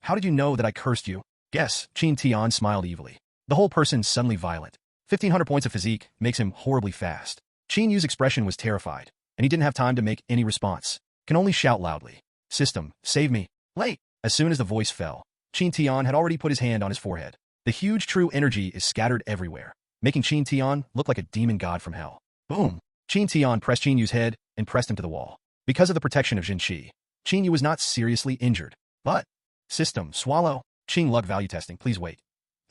How did you know that I cursed you?" "Guess," Qin Tian smiled evilly. The whole person's suddenly violent. 1,500 points of physique makes him horribly fast. Qin Yu's expression was terrified, and he didn't have time to make any response. Can only shout loudly, "System, save me." Late. As soon as the voice fell, Qin Tian had already put his hand on his forehead. The huge true energy is scattered everywhere, making Qin Tian look like a demon god from hell. Boom! Qin Tian pressed Qin Yu's head and pressed him to the wall. Because of the protection of Jin Qi, Qin Yu was not seriously injured. But, system, swallow. Qin luck value testing, please wait.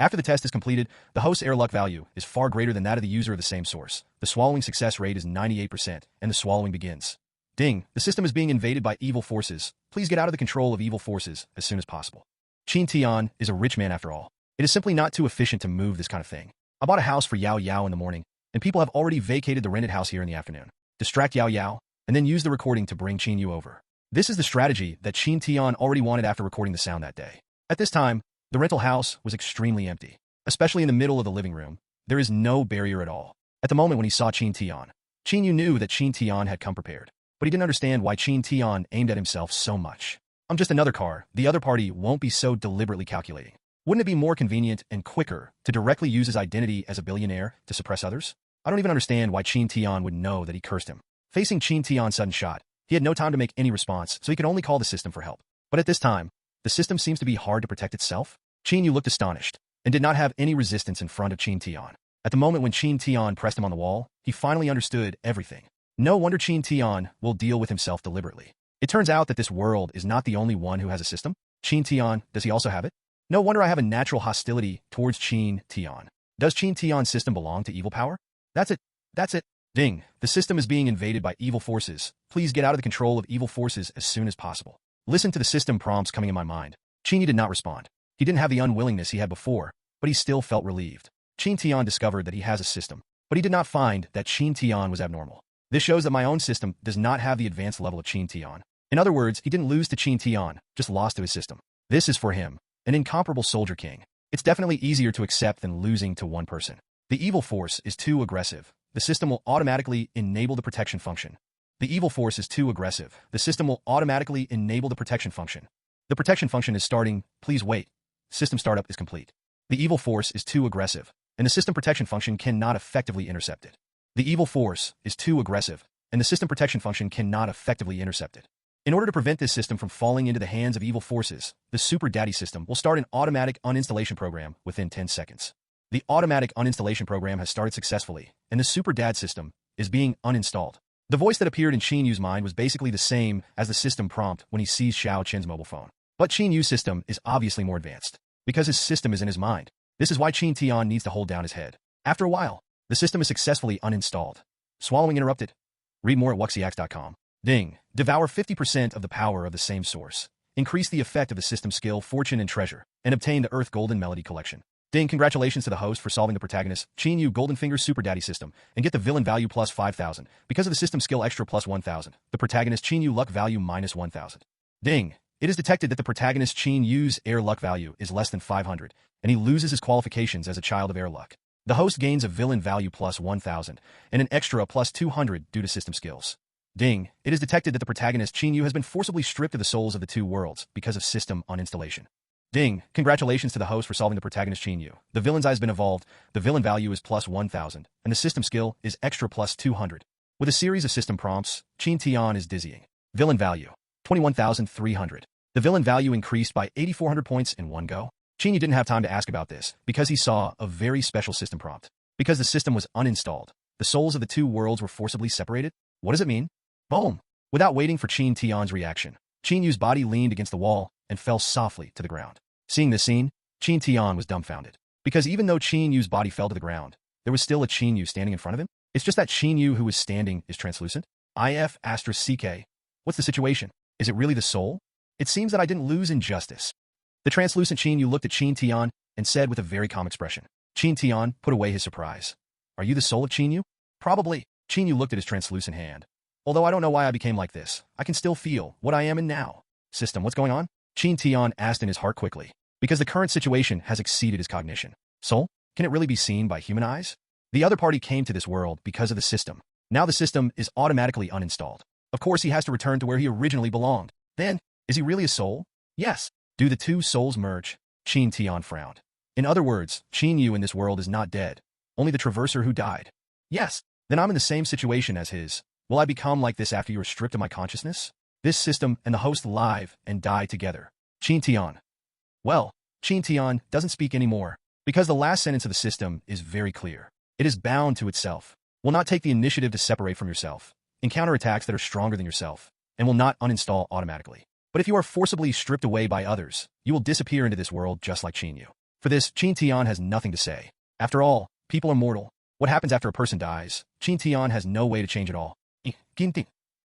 After the test is completed, the host's air luck value is far greater than that of the user of the same source. The swallowing success rate is 98%, and the swallowing begins. Ding, the system is being invaded by evil forces. Please get out of the control of evil forces as soon as possible. Qin Tian is a rich man after all. It is simply not too efficient to move this kind of thing. I bought a house for Yao Yao in the morning, and people have already vacated the rented house here in the afternoon. Distract Yao Yao, and then use the recording to bring Qin Yu over. This is the strategy that Qin Tian already wanted after recording the sound that day. At this time, the rental house was extremely empty. Especially in the middle of the living room, there is no barrier at all. At the moment when he saw Qin Tian, Qin Yu knew that Qin Tian had come prepared, but he didn't understand why Qin Tian aimed at himself so much. "I'm just another car. The other party won't be so deliberately calculating. Wouldn't it be more convenient and quicker to directly use his identity as a billionaire to suppress others?" I don't even understand why Qin Tian would know that he cursed him. Facing Qin Tian's sudden shot, he had no time to make any response, so he could only call the system for help. But at this time, the system seems to be hard to protect itself. Qin Yu looked astonished, and did not have any resistance in front of Qin Tian. At the moment when Qin Tian pressed him on the wall, he finally understood everything. No wonder Qin Tian will deal with himself deliberately. It turns out that this world is not the only one who has a system. Qin Tian, does he also have it? No wonder I have a natural hostility towards Qin Tian. Does Qin Tian's system belong to evil power? That's it. Ding, the system is being invaded by evil forces. Please get out of the control of evil forces as soon as possible. Listen to the system prompts coming in my mind. Qin Yu did not respond. He didn't have the unwillingness he had before, but he still felt relieved. Qin Tian discovered that he has a system, but he did not find that Qin Tian was abnormal. This shows that my own system does not have the advanced level of Qin Tian. In other words, he didn't lose to Qin Tian, just lost to his system. This is for him, an incomparable soldier king. It's definitely easier to accept than losing to one person. The evil force is too aggressive. The system will automatically enable the protection function. The evil force is too aggressive. The system will automatically enable the protection function. The protection function is starting. Please wait. System startup is complete. The evil force is too aggressive, and the system protection function cannot effectively intercept it. The evil force is too aggressive, and the system protection function cannot effectively intercept it. In order to prevent this system from falling into the hands of evil forces, the Super Daddy system will start an automatic uninstallation program within 10 seconds. The automatic uninstallation program has started successfully, and the Super Dad system is being uninstalled. The voice that appeared in Qin Yu's mind was basically the same as the system prompt when he sees Xiao Qin's mobile phone. But Qin Yu's system is obviously more advanced, because his system is in his mind. This is why Qin Tian needs to hold down his head. After a while, the system is successfully uninstalled. Swallowing interrupted. Read more at wuxiax.com. Ding. Devour 50% of the power of the same source. Increase the effect of the system skill, fortune, and treasure, and obtain the Earth Golden Melody Collection. Ding, congratulations to the host for solving the protagonist, Qin Yu Golden Finger Super Daddy system, and get the villain value plus 5,000, because of the system skill extra plus 1,000. The protagonist Qin Yu luck value minus 1,000. Ding. It is detected that the protagonist Qin Yu's air luck value is less than 500, and he loses his qualifications as a child of air luck. The host gains a villain value plus 1,000, and an extra plus 200 due to system skills. Ding. It is detected that the protagonist Qin Yu has been forcibly stripped of the souls of the two worlds because of system uninstallation. Ding. Congratulations to the host for solving the protagonist Qin Yu. The villain's eye has been evolved, the villain value is plus 1,000, and the system skill is extra plus 200. With a series of system prompts, Qin Tian is dizzying. Villain value. 21,300. The villain value increased by 8,400 points in one go. Chinyu didn't have time to ask about this because he saw a very special system prompt. Because the system was uninstalled, the souls of the two worlds were forcibly separated. What does it mean? Boom! Without waiting for Qin Tian's reaction, Chinyu's body leaned against the wall and fell softly to the ground. Seeing this scene, Qin Tian was dumbfounded. Because even though Chinyu's body fell to the ground, there was still a Chinyu standing in front of him. It's just that Chinyu who was standing is translucent. IF**CK. What's the situation? Is it really the soul? It seems that I didn't lose in justice. The translucent Chinyu looked at Qin Tian and said with a very calm expression. Qin Tian put away his surprise. Are you the soul of Chinyu? Probably. Chinyu looked at his translucent hand. Although I don't know why I became like this, I can still feel what I am in now. System, what's going on? Qin Tian asked in his heart quickly. Because the current situation has exceeded his cognition. Soul? Can it really be seen by human eyes? The other party came to this world because of the system. Now the system is automatically uninstalled. Of course, he has to return to where he originally belonged. Then, is he really a soul? Yes. Do the two souls merge? Qin Tian frowned. In other words, Chinyu in this world is not dead. Only the traverser who died. Yes. Then I'm in the same situation as his. Will I become like this after you are stripped of my consciousness? This system and the host live and die together. Qin Tian. Well, Qin Tian doesn't speak anymore, because the last sentence of the system is very clear. It is bound to itself, will not take the initiative to separate from yourself, encounter attacks that are stronger than yourself, and will not uninstall automatically. But if you are forcibly stripped away by others, you will disappear into this world just like Chinyu. For this, Qin Tian has nothing to say. After all, people are mortal. What happens after a person dies? Qin Tian has no way to change it all.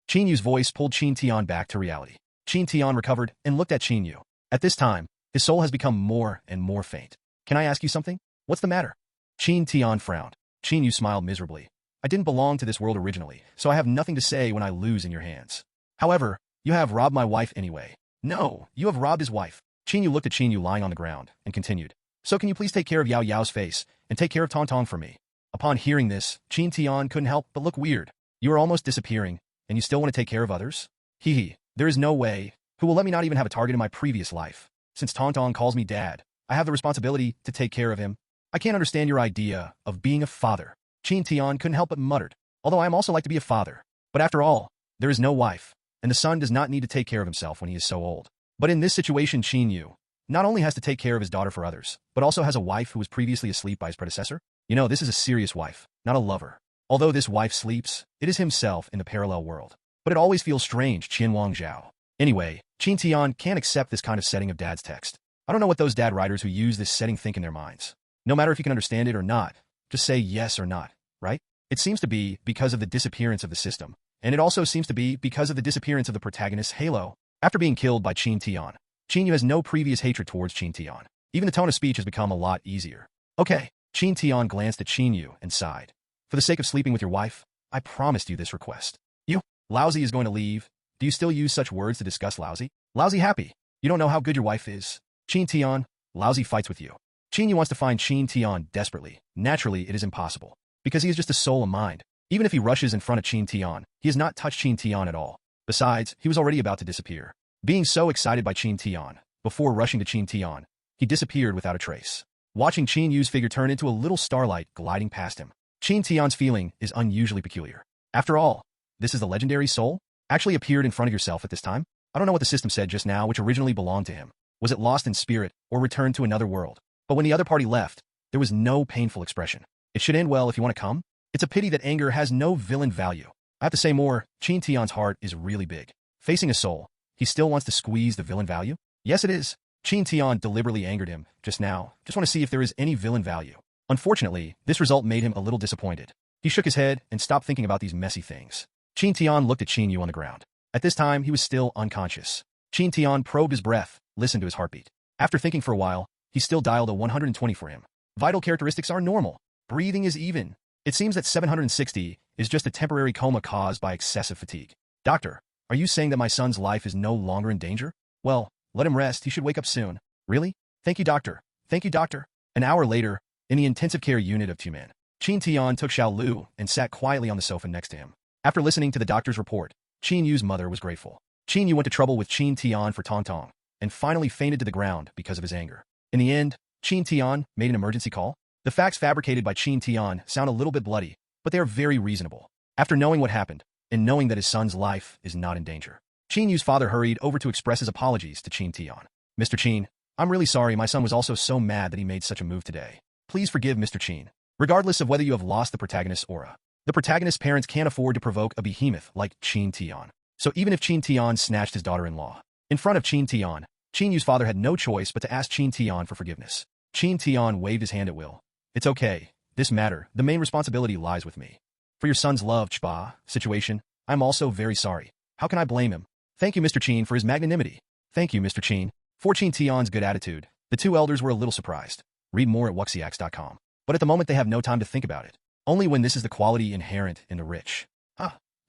Chinyu's voice pulled Qin Tian back to reality. Qin Tian recovered and looked at Chinyu. At this time, his soul has become more and more faint. Can I ask you something? What's the matter? Qin Tian frowned. Chinyu smiled miserably. I didn't belong to this world originally, so I have nothing to say when I lose in your hands. However, you have robbed my wife anyway. No, you have robbed his wife. Chinyu looked at Chinyu lying on the ground and continued. So can you please take care of Yao Yao's face and take care of Tong Tong for me? Upon hearing this, Qin Tian couldn't help but look weird. You are almost disappearing, and you still want to take care of others? Hee. There is no way. Who will let me not even have a target in my previous life? Since Tong Tong calls me dad, I have the responsibility to take care of him. I can't understand your idea of being a father. Qin Tian couldn't help but muttered. Although I am also like to be a father. But after all, there is no wife, and the son does not need to take care of himself when he is so old. But in this situation, Chinyu not only has to take care of his daughter for others, but also has a wife who was previously asleep by his predecessor. You know, this is a serious wife, not a lover. Although this wife sleeps, it is himself in the parallel world. But it always feels strange, Qian Wang Zhao. Anyway, Qin Tian can't accept this kind of setting of dad's text. I don't know what those dad writers who use this setting think in their minds. No matter if you can understand it or not, just say yes or not, right? It seems to be because of the disappearance of the system, and it also seems to be because of the disappearance of the protagonist Halo. After being killed by Qin Tian, Chinyu has no previous hatred towards Qin Tian. Even the tone of speech has become a lot easier. Okay, Qin Tian glanced at Chinyu and sighed. For the sake of sleeping with your wife, I promised you this request. You, Lousy is going to leave. Do you still use such words to discuss Lousy? Lousy happy. You don't know how good your wife is. Qin Tian, Lousy fights with you. Chinyu wants to find Qin Tian desperately. Naturally, it is impossible. Because he is just a soul of mind. Even if he rushes in front of Qin Tian, he has not touched Qin Tian at all. Besides, he was already about to disappear. Being so excited by Qin Tian, before rushing to Qin Tian, he disappeared without a trace. Watching Chinyu's figure turn into a little starlight gliding past him, Qin Tian's feeling is unusually peculiar. After all, this is the legendary soul? Actually appeared in front of yourself at this time? I don't know what the system said just now which originally belonged to him. Was it lost in spirit or returned to another world? But when the other party left, there was no painful expression. It should end well if you want to come. It's a pity that anger has no villain value. I have to say more, Qin Tian's heart is really big. Facing a soul, he still wants to squeeze the villain value? Yes, it is. Qin Tian deliberately angered him just now. Just want to see if there is any villain value. Unfortunately, this result made him a little disappointed. He shook his head and stopped thinking about these messy things. Qin Tian looked at Chinyu on the ground. At this time, he was still unconscious. Qin Tian probed his breath, listened to his heartbeat. After thinking for a while, he still dialed a 120 for him. Vital characteristics are normal. Breathing is even. It seems that 760 is just a temporary coma caused by excessive fatigue. Doctor, are you saying that my son's life is no longer in danger? Well, let him rest. He should wake up soon. Really? Thank you, doctor. Thank you, doctor. An hour later, in the intensive care unit of Tumen, Qin Tian took Xiao Lu and sat quietly on the sofa next to him. After listening to the doctor's report, Qin Yu's mother was grateful. Qin Yu went to trouble with Qin Tian for Tong Tong, and finally fainted to the ground because of his anger. In the end, Qin Tian made an emergency call. The facts fabricated by Qin Tian sound a little bit bloody, but they are very reasonable. After knowing what happened, and knowing that his son's life is not in danger, Qin Yu's father hurried over to express his apologies to Qin Tian. Mr. Qin, I'm really sorry my son was also so mad that he made such a move today. Please forgive Mr. Qin. Regardless of whether you have lost the protagonist's aura, the protagonist's parents can't afford to provoke a behemoth like Qin Tian. So even if Qin Tian snatched his daughter-in-law in front of Qin Tian, Qin Yu's father had no choice but to ask Qin Tian for forgiveness. Qin Tian waved his hand at will. It's okay. This matter, the main responsibility lies with me. For your son's love chba situation, I'm also very sorry. How can I blame him? Thank you, Mr. Qin, for his magnanimity. Thank you, Mr. Qin, for Qin Tian's good attitude. The two elders were a little surprised. Read more at wuxiax.com. But at the moment they have no time to think about it. Only when this is the quality inherent in the rich.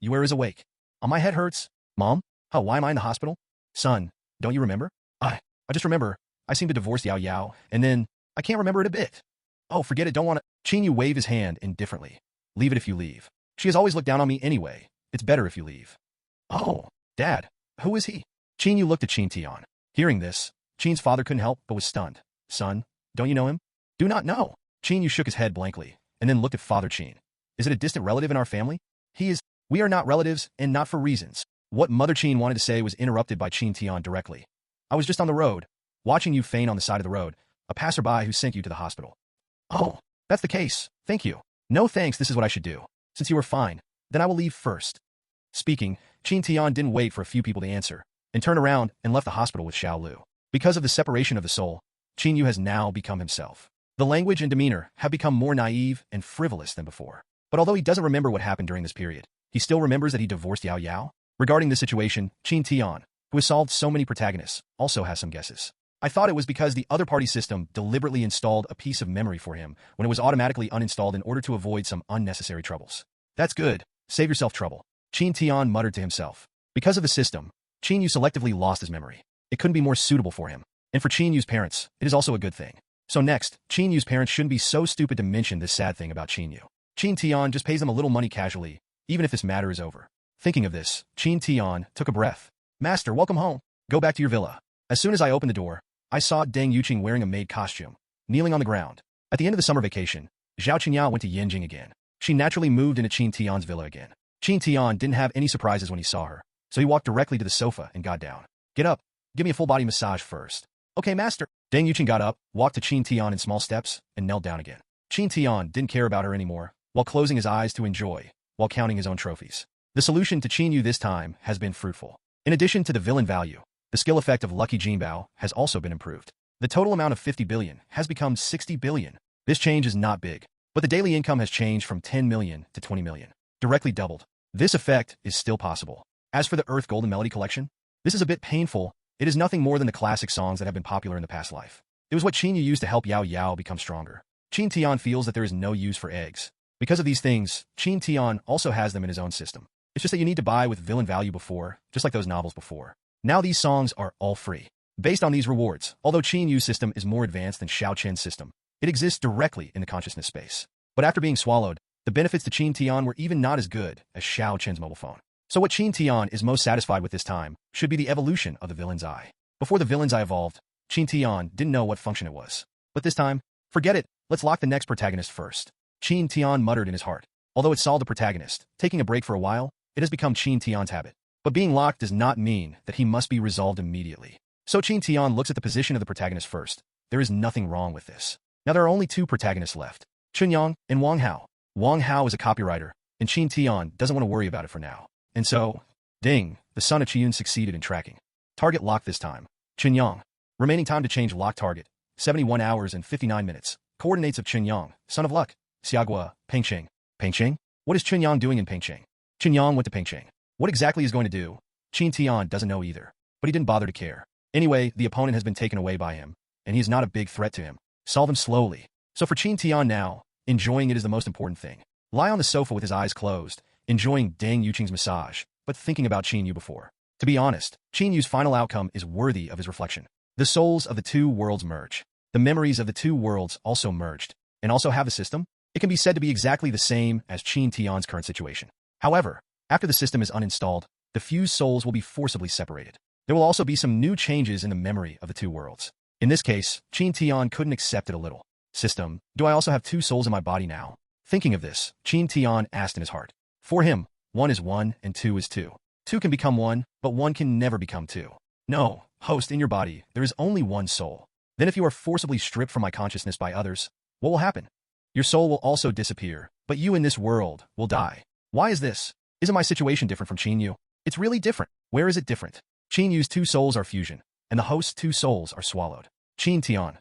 Yue is awake. My head hurts. Mom? Why am I in the hospital? Son, don't you remember? I just remember. I seem to divorce Yao Yao, and then I can't remember it a bit. Oh, forget it, don't want to. Qin Yu waved his hand indifferently. Leave it if you leave. She has always looked down on me anyway. It's better if you leave. Oh, Dad, who is he? Qin Yu looked at Qin Tian. Hearing this, Qin's father couldn't help but was stunned. Son, don't you know him? Do not know. Qin Yu shook his head blankly, and then looked at Father Qin. Is it a distant relative in our family? He is. We are not relatives, and not for reasons. What Mother Qin wanted to say was interrupted by Qin Tian directly. I was just on the road, watching you faint on the side of the road, a passerby who sent you to the hospital. Oh, that's the case. Thank you. No thanks, this is what I should do. Since you were fine, then I will leave first. Speaking, Qin Tian didn't wait for a few people to answer, and turned around and left the hospital with Xiao Lu. Because of the separation of the soul, Qin Yu has now become himself. The language and demeanor have become more naive and frivolous than before. But although he doesn't remember what happened during this period, he still remembers that he divorced Yao Yao. Regarding this situation, Qin Tian, who has solved so many protagonists, also has some guesses. I thought it was because the other party system deliberately installed a piece of memory for him when it was automatically uninstalled in order to avoid some unnecessary troubles. That's good. Save yourself trouble. Qin Tian muttered to himself. Because of the system, Qin Yu selectively lost his memory. It couldn't be more suitable for him. And for Qin Yu's parents, it is also a good thing. So next, Qin Yu's parents shouldn't be so stupid to mention this sad thing about Qin Yu. Qin Tian just pays them a little money casually, even if this matter is over. Thinking of this, Qin Tian took a breath. Master, welcome home. Go back to your villa. As soon as I opened the door, I saw Deng Yuqing wearing a maid costume, kneeling on the ground. At the end of the summer vacation, Zhao Qinyao went to Yanjing again. She naturally moved into Qin Tian's villa again. Qin Tian didn't have any surprises when he saw her, so he walked directly to the sofa and got down. Get up. Give me a full-body massage first. Okay, master. Deng Yuqing got up, walked to Qin Tian in small steps, and knelt down again. Qin Tian didn't care about her anymore, while closing his eyes to enjoy, while counting his own trophies. The solution to Qin Yu this time has been fruitful. In addition to the villain value, the skill effect of Lucky Jinbao has also been improved. The total amount of 50 billion has become 60 billion. This change is not big, but the daily income has changed from 10 million to 20 million. Directly doubled. This effect is still possible. As for the Earth Golden Melody Collection, this is a bit painful. It is nothing more than the classic songs that have been popular in the past life. It was what Qin Yu used to help Yao Yao become stronger. Qin Tian feels that there is no use for eggs. Because of these things, Qin Tian also has them in his own system. It's just that you need to buy with villain value before, just like those novels before. Now these songs are all free. Based on these rewards, although Qin Yu's system is more advanced than Xiao Chen's system, it exists directly in the consciousness space. But after being swallowed, the benefits to Qin Tian were even not as good as Xiao Chen's mobile phone. So what Qin Tian is most satisfied with this time should be the evolution of the villain's eye. Before the villain's eye evolved, Qin Tian didn't know what function it was. But this time, forget it, let's lock the next protagonist first. Qin Tian muttered in his heart. Although it solved the protagonist, taking a break for a while, it has become Qin Tian's habit. But being locked does not mean that he must be resolved immediately. So Qin Tian looks at the position of the protagonist first. There is nothing wrong with this. Now there are only two protagonists left, Chunyang and Wang Hao. Wang Hao is a copywriter, and Qin Tian doesn't want to worry about it for now. And so, Ding, the son of Qiyun, succeeded in tracking. Target locked this time. Chunyang. Remaining time to change lock target, 71 hours and 59 minutes. Coordinates of Chunyang, son of luck. Xiagua, Pengcheng. Pengcheng? What is Chunyang doing in Pengcheng? Chunyang went to Pengcheng. What exactly he's going to do? Qin Tian doesn't know either, but he didn't bother to care. Anyway, the opponent has been taken away by him, and he is not a big threat to him. Solve him slowly. So for Qin Tian now, enjoying it is the most important thing. Lie on the sofa with his eyes closed, enjoying Deng Yuqing's massage, but thinking about Qin Yu before. To be honest, Qin Yu's final outcome is worthy of his reflection. The souls of the two worlds merge. The memories of the two worlds also merged, and also have a system. It can be said to be exactly the same as Qin Tian's current situation. However, after the system is uninstalled, the fused souls will be forcibly separated. There will also be some new changes in the memory of the two worlds. In this case, Qin Tian couldn't accept it a little. System, do I also have two souls in my body now? Thinking of this, Qin Tian asked in his heart. For him, 1 is 1 and 2 is 2. Two can become one, but one can never become two. No, host, in your body, there is only one soul. Then if you are forcibly stripped from my consciousness by others, what will happen? Your soul will also disappear, but you in this world will die. Why is this? Isn't my situation different from Qin Yu? It's really different. Where is it different? Qin Yu's two souls are fusion, and the host's two souls are swallowed. Qin Tian.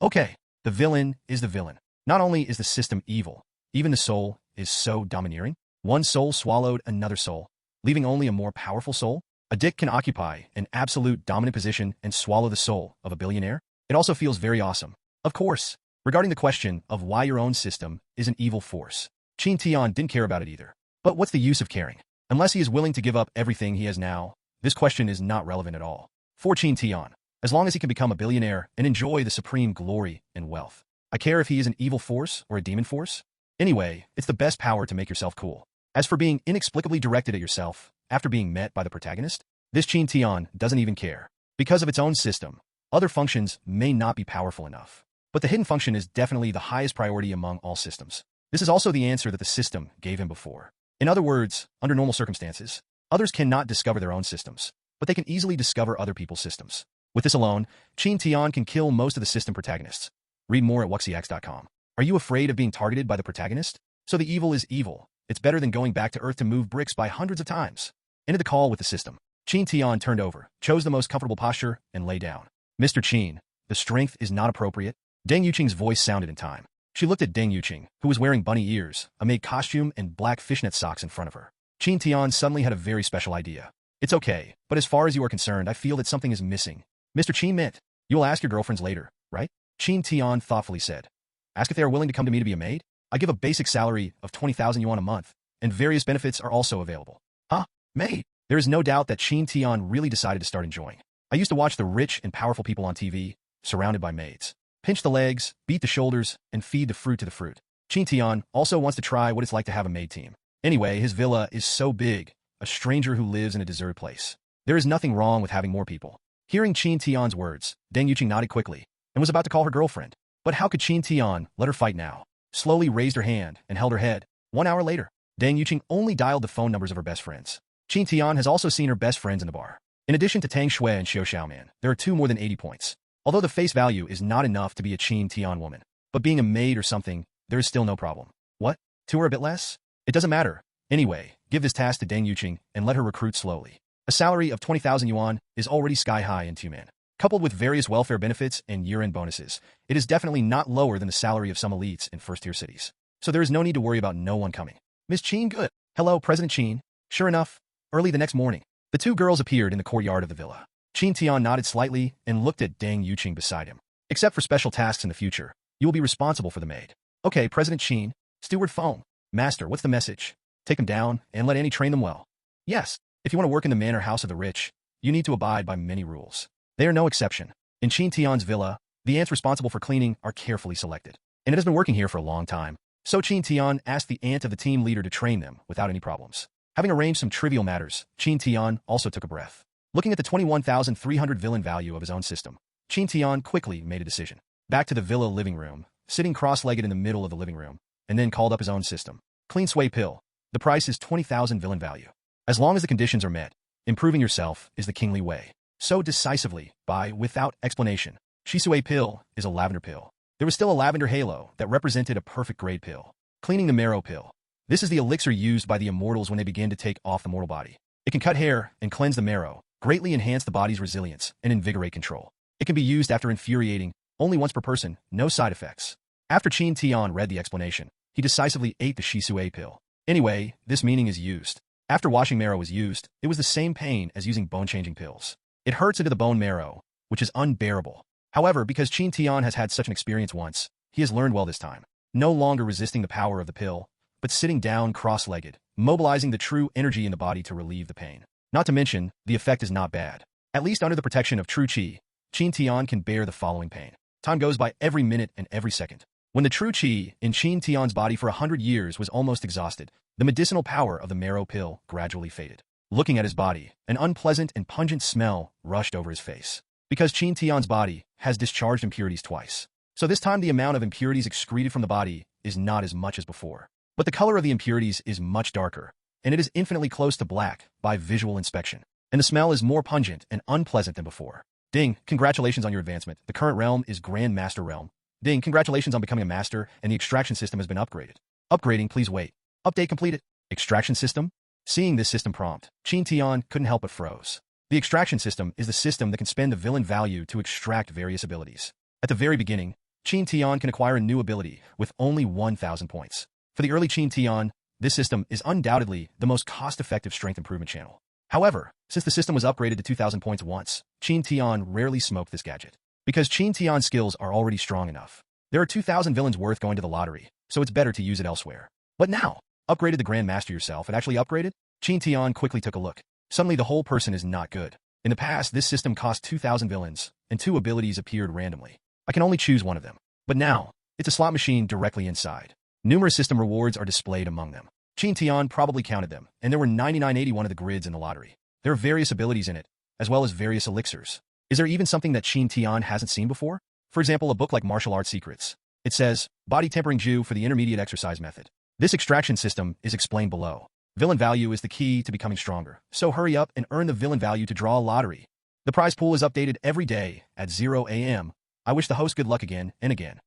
Okay, the villain is the villain. Not only is the system evil, even the soul is so domineering. One soul swallowed another soul, leaving only a more powerful soul. A dick can occupy an absolute dominant position and swallow the soul of a billionaire. It also feels very awesome. Of course, regarding the question of why your own system is an evil force, Qin Tian didn't care about it either. But what's the use of caring? Unless he is willing to give up everything he has now, this question is not relevant at all. For Qin Tian, as long as he can become a billionaire and enjoy the supreme glory and wealth, I care if he is an evil force or a demon force. Anyway, it's the best power to make yourself cool. As for being inexplicably directed at yourself after being met by the protagonist, this Qin Tian doesn't even care. Because of its own system, other functions may not be powerful enough. But the hidden function is definitely the highest priority among all systems. This is also the answer that the system gave him before. In other words, under normal circumstances, others cannot discover their own systems, but they can easily discover other people's systems. With this alone, Qin Tian can kill most of the system protagonists. Read more at wuxiex.com. Are you afraid of being targeted by the protagonist? So the evil is evil. It's better than going back to Earth to move bricks by hundreds of times. Ended the call with the system. Qin Tian turned over, chose the most comfortable posture, and lay down. Mr. Qin, the strength is not appropriate. Deng Yuqing's voice sounded in time. She looked at Deng Yuqing, who was wearing bunny ears, a maid costume, and black fishnet socks in front of her. Qin Tian suddenly had a very special idea. It's okay, but as far as you are concerned, I feel that something is missing. Mr. Qin meant, you will ask your girlfriends later, right? Qin Tian thoughtfully said. Ask if they are willing to come to me to be a maid? I give a basic salary of 20,000 yuan a month, and various benefits are also available. Huh? Maid? There is no doubt that Qin Tian really decided to start enjoying. I used to watch the rich and powerful people on TV, surrounded by maids. Pinch the legs, beat the shoulders, and feed the fruit to the fruit. Qin Tian also wants to try what it's like to have a maid team. Anyway, his villa is so big, a stranger who lives in a deserted place. There is nothing wrong with having more people. Hearing Qin Tian's words, Deng Yuqing nodded quickly and was about to call her girlfriend. But how could Qin Tian let her fight now? Slowly raised her hand and held her head. 1 hour later, Deng Yuqing only dialed the phone numbers of her best friends. Qin Tian has also seen her best friends in the bar. In addition to Tang Shui and Xiao Xiaoman, there are two more than 80 points. Although the face value is not enough to be a Qin Tian woman, but being a maid or something, there is still no problem. What? 2 or a bit less? It doesn't matter. Anyway, give this task to Deng Yuqing and let her recruit slowly. A salary of 20,000 yuan is already sky high in Tumen. Coupled with various welfare benefits and year-end bonuses, it is definitely not lower than the salary of some elites in first-tier cities. So there is no need to worry about no one coming. Miss Qin, good. Hello, President Qin. Sure enough, early the next morning, the two girls appeared in the courtyard of the villa. Qin Tian nodded slightly and looked at Deng Yuqing beside him. Except for special tasks in the future, you will be responsible for the maid. Okay, President Qin. Steward phone. Master, what's the message? Take them down and let Annie train them well. Yes, if you want to work in the manor house of the rich, you need to abide by many rules. They are no exception. In Qin Tian's villa, the ants responsible for cleaning are carefully selected. And it has been working here for a long time. So Qin Tian asked the ant of the team leader to train them without any problems. Having arranged some trivial matters, Qin Tian also took a breath. Looking at the 21,300 villain value of his own system, Qin Tian quickly made a decision. Back to the villa living room, sitting cross-legged in the middle of the living room, and then called up his own system. Clean Sui pill. The price is 20,000 villain value. As long as the conditions are met, improving yourself is the kingly way. So decisively, without explanation, Shisui pill is a lavender pill. There was still a lavender halo that represented a perfect grade pill. Cleaning the marrow pill. This is the elixir used by the immortals when they begin to take off the mortal body. It can cut hair and cleanse the marrow, greatly enhance the body's resilience, and invigorate control. It can be used after infuriating, only once per person, no side effects. After Qin Tian read the explanation, he decisively ate the Shisui pill. Anyway, this meaning is used. After washing marrow was used, it was the same pain as using bone-changing pills. It hurts into the bone marrow, which is unbearable. However, because Qin Tian has had such an experience once, he has learned well this time. No longer resisting the power of the pill, but sitting down cross-legged, mobilizing the true energy in the body to relieve the pain. Not to mention, the effect is not bad. At least under the protection of true qi, Qin Tian can bear the following pain. Time goes by every minute and every second. When the true qi in Qin Tian's body for 100 years was almost exhausted, the medicinal power of the marrow pill gradually faded. Looking at his body, an unpleasant and pungent smell rushed over his face. Because Qin Tian's body has discharged impurities twice. So this time the amount of impurities excreted from the body is not as much as before. But the color of the impurities is much darker, and it is infinitely close to black by visual inspection. And the smell is more pungent and unpleasant than before. Ding, congratulations on your advancement. The current realm is Grand Master Realm. Ding, congratulations on becoming a master, and the extraction system has been upgraded. Upgrading, please wait. Update completed. Extraction system? Seeing this system prompt, Qin Tian couldn't help but froze. The extraction system is the system that can spend the villain value to extract various abilities. At the very beginning, Qin Tian can acquire a new ability with only 1,000 points. For the early Qin Tian, this system is undoubtedly the most cost-effective strength improvement channel. However, since the system was upgraded to 2,000 points once, Qin Tian rarely smoked this gadget. Because Qin Tian's skills are already strong enough. There are 2,000 villains worth going to the lottery, so it's better to use it elsewhere. But now, upgraded the Grand Master yourself and actually upgraded? Qin Tian quickly took a look. Suddenly the whole person is not good. In the past, this system cost 2,000 villains, and 2 abilities appeared randomly. I can only choose one of them. But now, it's a slot machine directly inside. Numerous system rewards are displayed among them. Qin Tian probably counted them, and there were 9981 of the grids in the lottery. There are various abilities in it, as well as various elixirs. Is there even something that Qin Tian hasn't seen before? For example, a book like Martial Arts Secrets. It says, Body Tempering Ju for the Intermediate Exercise Method. This extraction system is explained below. Villain value is the key to becoming stronger, so hurry up and earn the villain value to draw a lottery. The prize pool is updated every day at 0 a.m. I wish the host good luck again and again.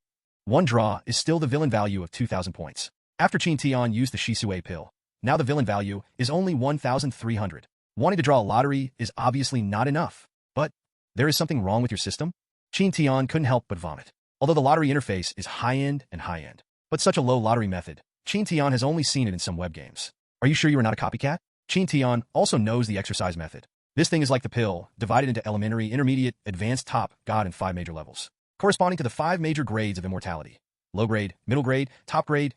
One draw is still the villain value of 2,000 points. After Qin Tian used the Shisui pill, now the villain value is only 1,300. Wanting to draw a lottery is obviously not enough. But there is something wrong with your system? Qin Tian couldn't help but vomit. Although the lottery interface is high-end and high-end, but such a low lottery method, Qin Tian has only seen it in some web games. Are you sure you are not a copycat? Qin Tian also knows the exercise method. This thing is like the pill, divided into elementary, intermediate, advanced, top, god, and 5 major levels, corresponding to the 5 major grades of immortality. Low grade, middle grade, top grade,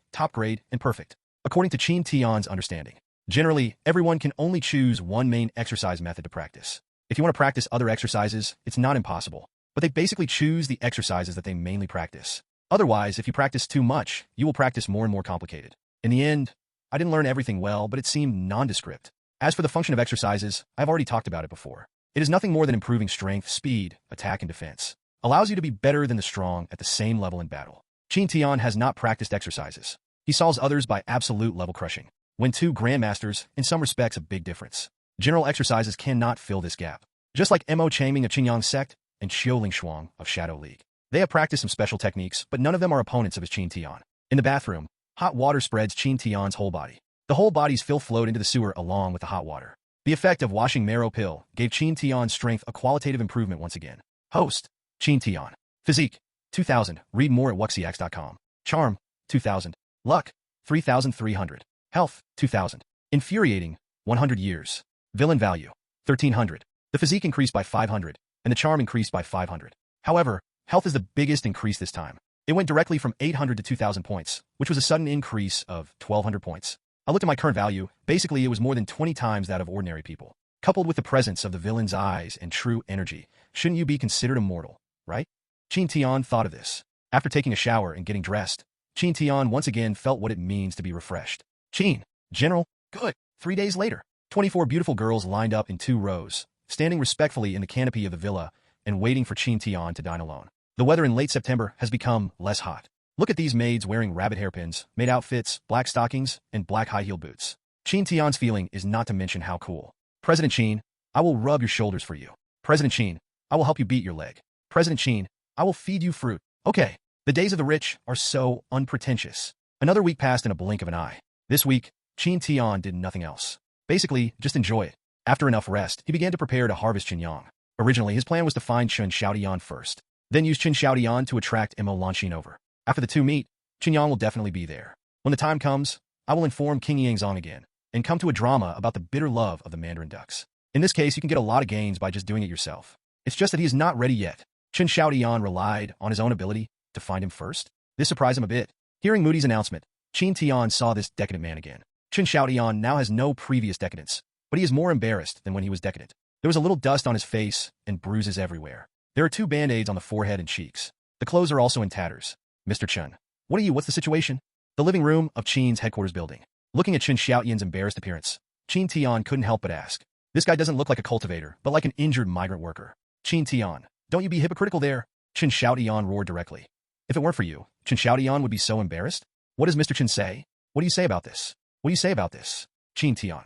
and perfect. According to Qin Tian's understanding, generally, everyone can only choose one main exercise method to practice. If you want to practice other exercises, it's not impossible, but they basically choose the exercises that they mainly practice. Otherwise, if you practice too much, you will practice more and more complicated. In the end, I didn't learn everything well, but it seemed nondescript. As for the function of exercises, I've already talked about it before. It is nothing more than improving strength, speed, attack, and defense. Allows you to be better than the strong at the same level in battle. Qin Tian has not practiced exercises. He solves others by absolute level crushing. When 2 grandmasters, in some respects a big difference. General exercises cannot fill this gap. Just like Mo Changming of Qinyang Sect and Xiuling Shuang of Shadow League. They have practiced some special techniques, but none of them are opponents of his Qin Tian. In the bathroom, hot water spreads Qin Tian's whole body. The whole body's filth flowed into the sewer along with the hot water. The effect of washing marrow pill gave Qin Tian's strength a qualitative improvement once again. Host, Qin Tian. Physique, 2,000. Read more at wuxiax.com. Charm, 2,000. Luck, 3,300. Health, 2,000. Infuriating, 100 years. Villain value, 1,300. The physique increased by 500, and the charm increased by 500. However, health is the biggest increase this time. It went directly from 800 to 2,000 points, which was a sudden increase of 1,200 points. I looked at my current value. Basically, it was more than 20 times that of ordinary people. Coupled with the presence of the villain's eyes and true energy, shouldn't you be considered immortal, right? Qin Tian thought of this. After taking a shower and getting dressed, Qin Tian once again felt what it means to be refreshed. Qin, General, good. 3 days later, 24 beautiful girls lined up in 2 rows, standing respectfully in the canopy of the villa and waiting for Qin Tian to dine alone. The weather in late September has become less hot. Look at these maids wearing rabbit hairpins, maid outfits, black stockings, and black high-heel boots. Qin Tian's feeling is not to mention how cool. President Qin, I will rub your shoulders for you. President Qin, I will help you beat your leg. President Qin, I will feed you fruit. Okay, the days of the rich are so unpretentious. Another week passed in a blink of an eye. This week, Qin Tian did nothing else. Basically, just enjoy it. After enough rest, he began to prepare to harvest Qinyang. Originally, his plan was to find Chen Xiaodian first, then use Chen Xiaodian to attract Mo Lanxin over. After the 2 meet, Qinyang will definitely be there. When the time comes, I will inform King Yangzong again, and come to a drama about the bitter love of the Mandarin ducks. In this case, you can get a lot of gains by just doing it yourself. It's just that he is not ready yet. Chen Xiaodian relied on his own ability to find him first. This surprised him a bit. Hearing Moody's announcement, Qin Tian saw this decadent man again. Chen Xiaodian now has no previous decadence, but he is more embarrassed than when he was decadent. There was a little dust on his face and bruises everywhere. There are 2 band-aids on the forehead and cheeks. The clothes are also in tatters. Mr. Chen, what's the situation? The living room of Qin's headquarters building. Looking at Chen Xiaotian's embarrassed appearance, Qin Tian couldn't help but ask. This guy doesn't look like a cultivator, but like an injured migrant worker. Qin Tian, don't you be hypocritical there. Chen Xiaotian roared directly. If it weren't for you, Chen Xiaotian would be so embarrassed. What does Mr. Chen say? What do you say about this? What do you say about this? Qin Tian.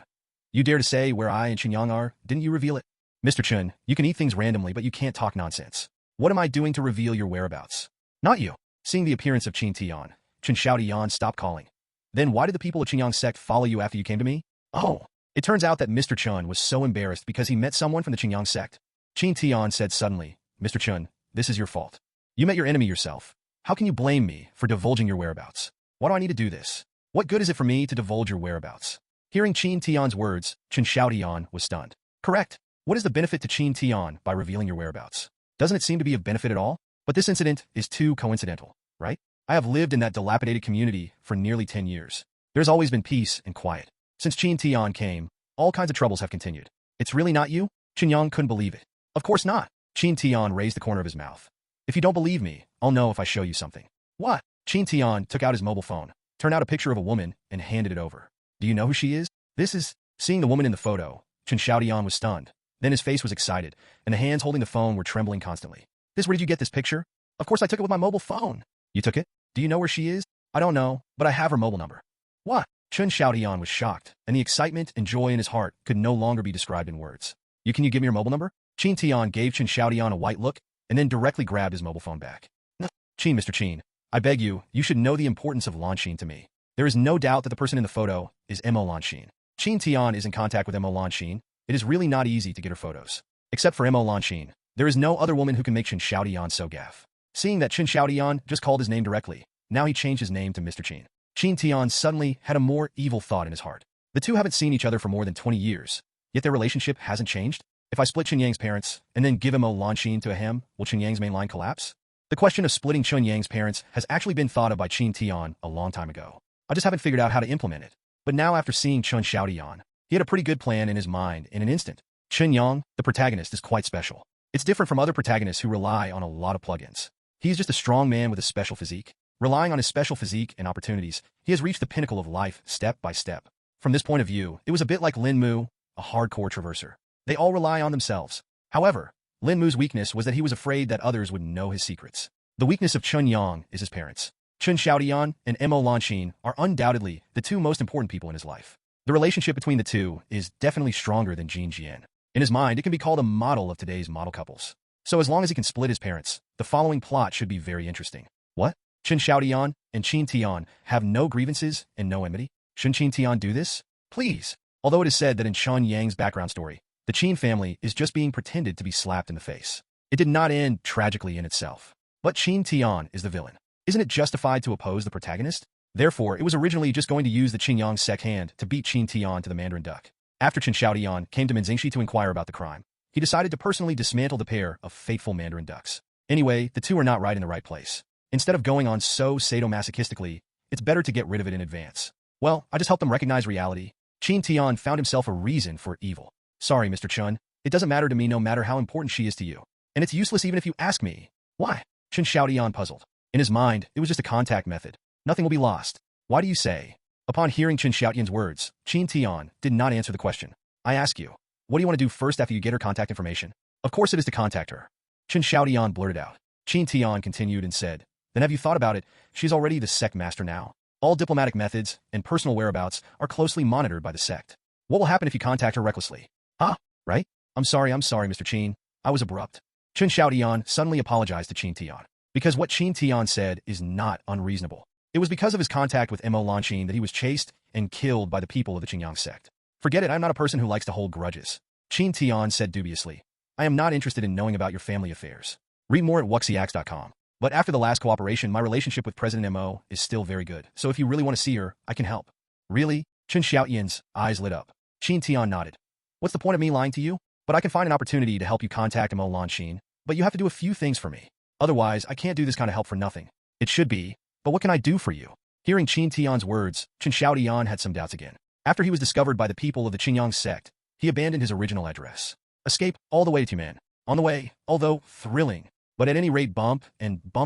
You dare to say where I and Qinyang are? Didn't you reveal it? Mr. Chun, you can eat things randomly, but you can't talk nonsense. What am I doing to reveal your whereabouts? Not you. Seeing the appearance of Qin Tian, Chen Xiaodian stopped calling. Then why did the people of Qinyang sect follow you after you came to me? Oh, it turns out that Mr. Chun was so embarrassed because he met someone from the Qinyang sect. Qin Tian said suddenly, Mr. Chun, this is your fault. You met your enemy yourself. How can you blame me for divulging your whereabouts? Why do I need to do this? What good is it for me to divulge your whereabouts? Hearing Qin Tian's words, Chen Xiaodian was stunned. Correct. What is the benefit to Qin Tian by revealing your whereabouts? Doesn't it seem to be of benefit at all? But this incident is too coincidental, right? I have lived in that dilapidated community for nearly 10 years. There's always been peace and quiet. Since Qin Tian came, all kinds of troubles have continued. It's really not you? Qinyang couldn't believe it. Of course not. Qin Tian raised the corner of his mouth. If you don't believe me, I'll know if I show you something. What? Qin Tian took out his mobile phone, turned out a picture of a woman, and handed it over. Do you know who she is? This is... Seeing the woman in the photo, Chen Xiaodian was stunned. Then his face was excited, and the hands holding the phone were trembling constantly. Where did you get this picture? Of course I took it with my mobile phone. You took it? Do you know where she is? I don't know, but I have her mobile number. What? Chen Xiaodian was shocked, and the excitement and joy in his heart could no longer be described in words. Can you give me your mobile number? Qin Tian gave Chen Xiaodian a white look, and then directly grabbed his mobile phone back. No. Qin, Mr. Qin, I beg you should know the importance of Lanxin to me. There is no doubt that the person in the photo is Mo Lanxin. Qin Tian is in contact with Mo Lanxin. It is really not easy to get her photos. Except for Mo Lanxin, there is no other woman who can make Chen Xiaodian so gaff. Seeing that Chen Xiaodian just called his name directly, now he changed his name to Mr. Qin. Qin Tian suddenly had a more evil thought in his heart. The two haven't seen each other for more than 20 years, yet their relationship hasn't changed. If I split Qinyang's parents and then give Mo Lanxin to him, will Qinyang's main line collapse? The question of splitting Qinyang's parents has actually been thought of by Qin Tian a long time ago. I just haven't figured out how to implement it. But now after seeing Chen Xiaodian, he had a pretty good plan in his mind in an instant. Qinyang, the protagonist, is quite special. It's different from other protagonists who rely on a lot of plugins. He is just a strong man with a special physique. Relying on his special physique and opportunities, he has reached the pinnacle of life step by step. From this point of view, it was a bit like Lin Mu, a hardcore traverser. They all rely on themselves. However, Lin Mu's weakness was that he was afraid that others would know his secrets. The weakness of Qinyang is his parents. Chen Xiaodian and Mo Lanxin are undoubtedly the two most important people in his life. The relationship between the two is definitely stronger than Jin Jian. In his mind, it can be called a model of today's model couples. So as long as he can split his parents, the following plot should be very interesting. What? Chen Xiaodian and Qin Tian have no grievances and no enmity? Shouldn't Qin Tian do this? Please. Although it is said that in Chen Yang's background story, the Qin family is just being pretended to be slapped in the face. It did not end tragically in itself. But Qin Tian is the villain. Isn't it justified to oppose the protagonist? Therefore, it was originally just going to use the Qinyang sect hand to beat Qin Tian to the Mandarin duck. After Chen Xiaodian came to Minzingxi to inquire about the crime, he decided to personally dismantle the pair of fateful Mandarin ducks. Anyway, the two are not right in the right place. Instead of going on so sadomasochistically, it's better to get rid of it in advance. Well, I just helped them recognize reality. Qin Tian found himself a reason for evil. Sorry, Mr. Chun. It doesn't matter to me no matter how important she is to you. And it's useless even if you ask me. Why? Chen Xiaodian puzzled. In his mind, it was just a contact method. Nothing will be lost. Why do you say? Upon hearing Chen Xiaodian's words, Qin Tian did not answer the question. I ask you, what do you want to do first after you get her contact information? Of course it is to contact her. Chen Xiaodian blurted out. Qin Tian continued and said, then have you thought about it? She's already the sect master now. All diplomatic methods and personal whereabouts are closely monitored by the sect. What will happen if you contact her recklessly? Huh? Right? I'm sorry, Mr. Qin. I was abrupt. Chen Xiaodian suddenly apologized to Qin Tian. Because what Qin Tian said is not unreasonable. It was because of his contact with Mo Lanxin that he was chased and killed by the people of the Qinyang sect. Forget it, I'm not a person who likes to hold grudges. Qin Tian said dubiously. I am not interested in knowing about your family affairs. Read more at wuxiax.com. But after the last cooperation, my relationship with President Mo is still very good. So if you really want to see her, I can help. Really? Chen Xiaodian's eyes lit up. Qin Tian nodded. What's the point of me lying to you? But I can find an opportunity to help you contact Mo Lanxin. But you have to do a few things for me. Otherwise, I can't do this kind of help for nothing. It should be. But what can I do for you? Hearing Qin Tian's words, Chen Xiaodian had some doubts again. After he was discovered by the people of the Qinyang sect, he abandoned his original address. Escape all the way to Timan. On the way, although thrilling, but at any rate Bump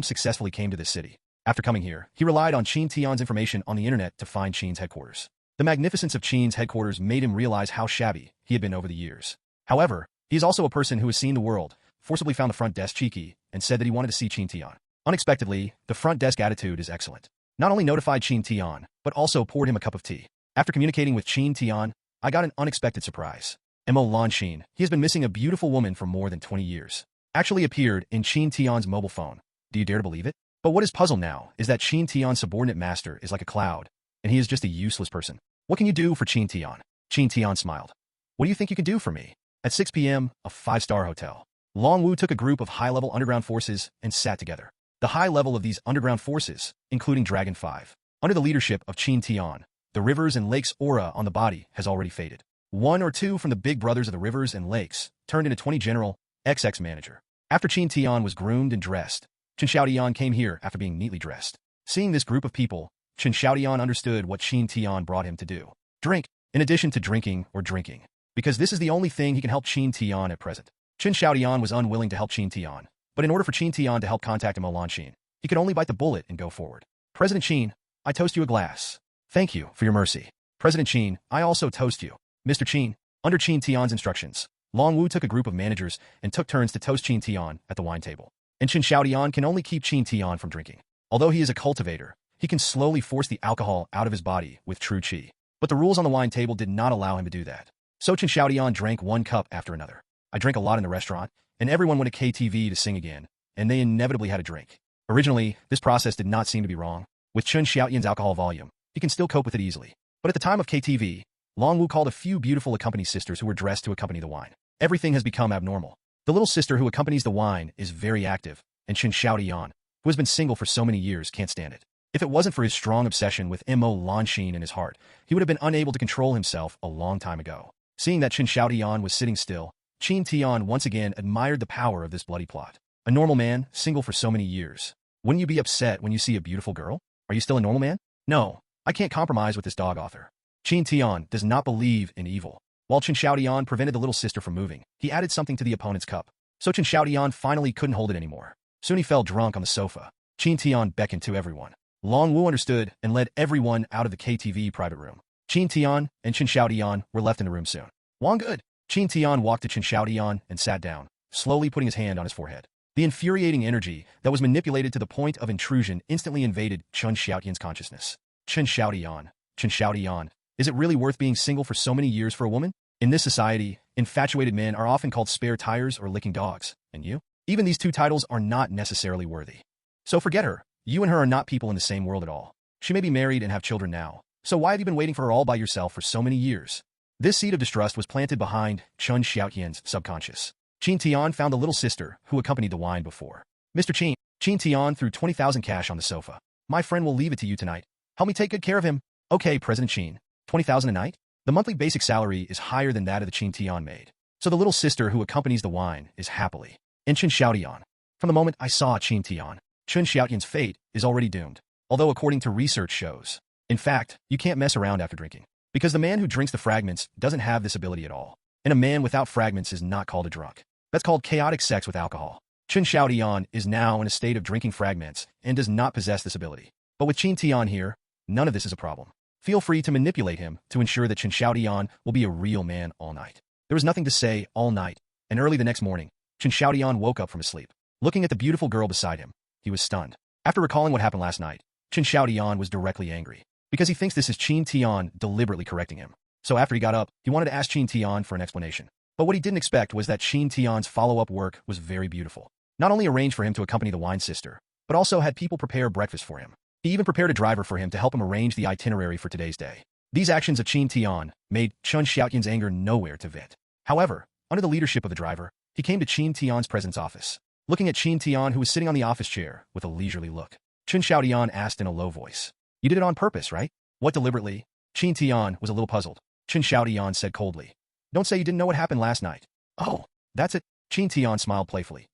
successfully came to this city. After coming here, he relied on Qin Tian's information on the internet to find Qin's headquarters. The magnificence of Qin's headquarters made him realize how shabby he had been over the years. However, he is also a person who has seen the world, forcibly found the front desk cheeky, and said that he wanted to see Qin Tian. Unexpectedly, the front desk attitude is excellent. Not only notified Qin Tian, but also poured him a cup of tea. After communicating with Qin Tian, I got an unexpected surprise. Mo Lanxin, he has been missing a beautiful woman for more than 20 years. Actually appeared in Qin Tian's mobile phone. Do you dare to believe it? But what is puzzled now is that Qin Tian's subordinate master is like a cloud, and he is just a useless person. What can you do for Qin Tian? Qin Tian smiled. What do you think you can do for me? At 6 p.m., a 5-star hotel. Long Wu took a group of high-level underground forces and sat together. The high level of these underground forces, including Dragon 5, under the leadership of Qin Tian, the rivers and lakes aura on the body has already faded. 1 or 2 from the big brothers of the rivers and lakes turned into 20 general, XX manager. After Qin Tian was groomed and dressed, Chen Xiaodian came here after being neatly dressed. Seeing this group of people, Chen Xiaodian understood what Qin Tian brought him to do. Drink, in addition to drinking, because this is the only thing he can help Qin Tian at present. Chen Xiaodian was unwilling to help Qin Tian, but in order for Qin Tian to help contact Mo Lanxin, he could only bite the bullet and go forward. President Qin, I toast you a glass. Thank you for your mercy. President Qin, I also toast you. Mr. Qin, under Qin Tian's instructions, Long Wu took a group of managers and took turns to toast Qin Tian at the wine table. And Chen Xiaodian can only keep Qin Tian from drinking. Although he is a cultivator, he can slowly force the alcohol out of his body with true qi. But the rules on the wine table did not allow him to do that. So Chen Xiaodian drank 1 cup after another. I drank a lot in the restaurant, and everyone went to KTV to sing again, and they inevitably had a drink. Originally, this process did not seem to be wrong. With Chen Xiaodian's alcohol volume, he can still cope with it easily. But at the time of KTV, Long Wu called a few beautiful accompany sisters who were dressed to accompany the wine. Everything has become abnormal. The little sister who accompanies the wine is very active, and Chen Xiaodian, who has been single for so many years, can't stand it. If it wasn't for his strong obsession with Mo Lanxin in his heart, he would have been unable to control himself a long time ago. Seeing that Chen Xiaodian was sitting still, Qin Tian once again admired the power of this bloody plot. A normal man, single for so many years. Wouldn't you be upset when you see a beautiful girl? Are you still a normal man? No, I can't compromise with this dog author. Qin Tian does not believe in evil. While Chen Xiaodian prevented the little sister from moving, he added something to the opponent's cup. So Chen Xiaodian finally couldn't hold it anymore. Soon he fell drunk on the sofa. Qin Tian beckoned to everyone. Long Wu understood and led everyone out of the KTV private room. Qin Tian and Chen Xiaodian were left in the room soon. Wang good. Qin Tian walked to Chen Xiaodian and sat down, slowly putting his hand on his forehead. The infuriating energy that was manipulated to the point of intrusion instantly invaded Chen Xiaodian's consciousness. Chen Xiaodian, is it really worth being single for so many years for a woman? In this society, infatuated men are often called spare tires or licking dogs. And you? Even these 2 titles are not necessarily worthy. So forget her. You and her are not people in the same world at all. She may be married and have children now. So why have you been waiting for her all by yourself for so many years? This seed of distrust was planted behind Chen Xiaodian's subconscious. Qin Tian found the little sister who accompanied the wine before. Mr. Qin Tian threw 20,000 cash on the sofa. My friend will leave it to you tonight. Help me take good care of him. Okay, President Qin. 20,000 a night? The monthly basic salary is higher than that of the Qin Tian maid. So the little sister who accompanies the wine is happily. And Chen Xiaodian. From the moment I saw Qin Tian, Chen Xiaodian's fate is already doomed. Although according to research shows. In fact, you can't mess around after drinking. Because the man who drinks the fragments doesn't have this ability at all. And a man without fragments is not called a drunk. That's called chaotic sex with alcohol. Chen Xiaodian is now in a state of drinking fragments and does not possess this ability. But with Qin Tian here, none of this is a problem. Feel free to manipulate him to ensure that Chen Xiaodian will be a real man all night. There was nothing to say all night, and early the next morning, Chen Xiaodian woke up from his sleep. Looking at the beautiful girl beside him, he was stunned. After recalling what happened last night, Chen Xiaodian was directly angry, because he thinks this is Qin Tian deliberately correcting him. So after he got up, he wanted to ask Qin Tian for an explanation. But what he didn't expect was that Qin Tian's follow-up work was very beautiful. Not only arranged for him to accompany the wine sister, but also had people prepare breakfast for him. He even prepared a driver for him to help him arrange the itinerary for today's day. These actions of Qin Tian made Chen Xiaodian's anger nowhere to vent. However, under the leadership of the driver, he came to Qin Tian's president's office. Looking at Qin Tian, who was sitting on the office chair with a leisurely look, Chen Xiaodian asked in a low voice, "You did it on purpose, right?" "What deliberately?" Qin Tian was a little puzzled. Chen Xiaodian said coldly, "Don't say you didn't know what happened last night." "Oh, that's it." Qin Tian smiled playfully.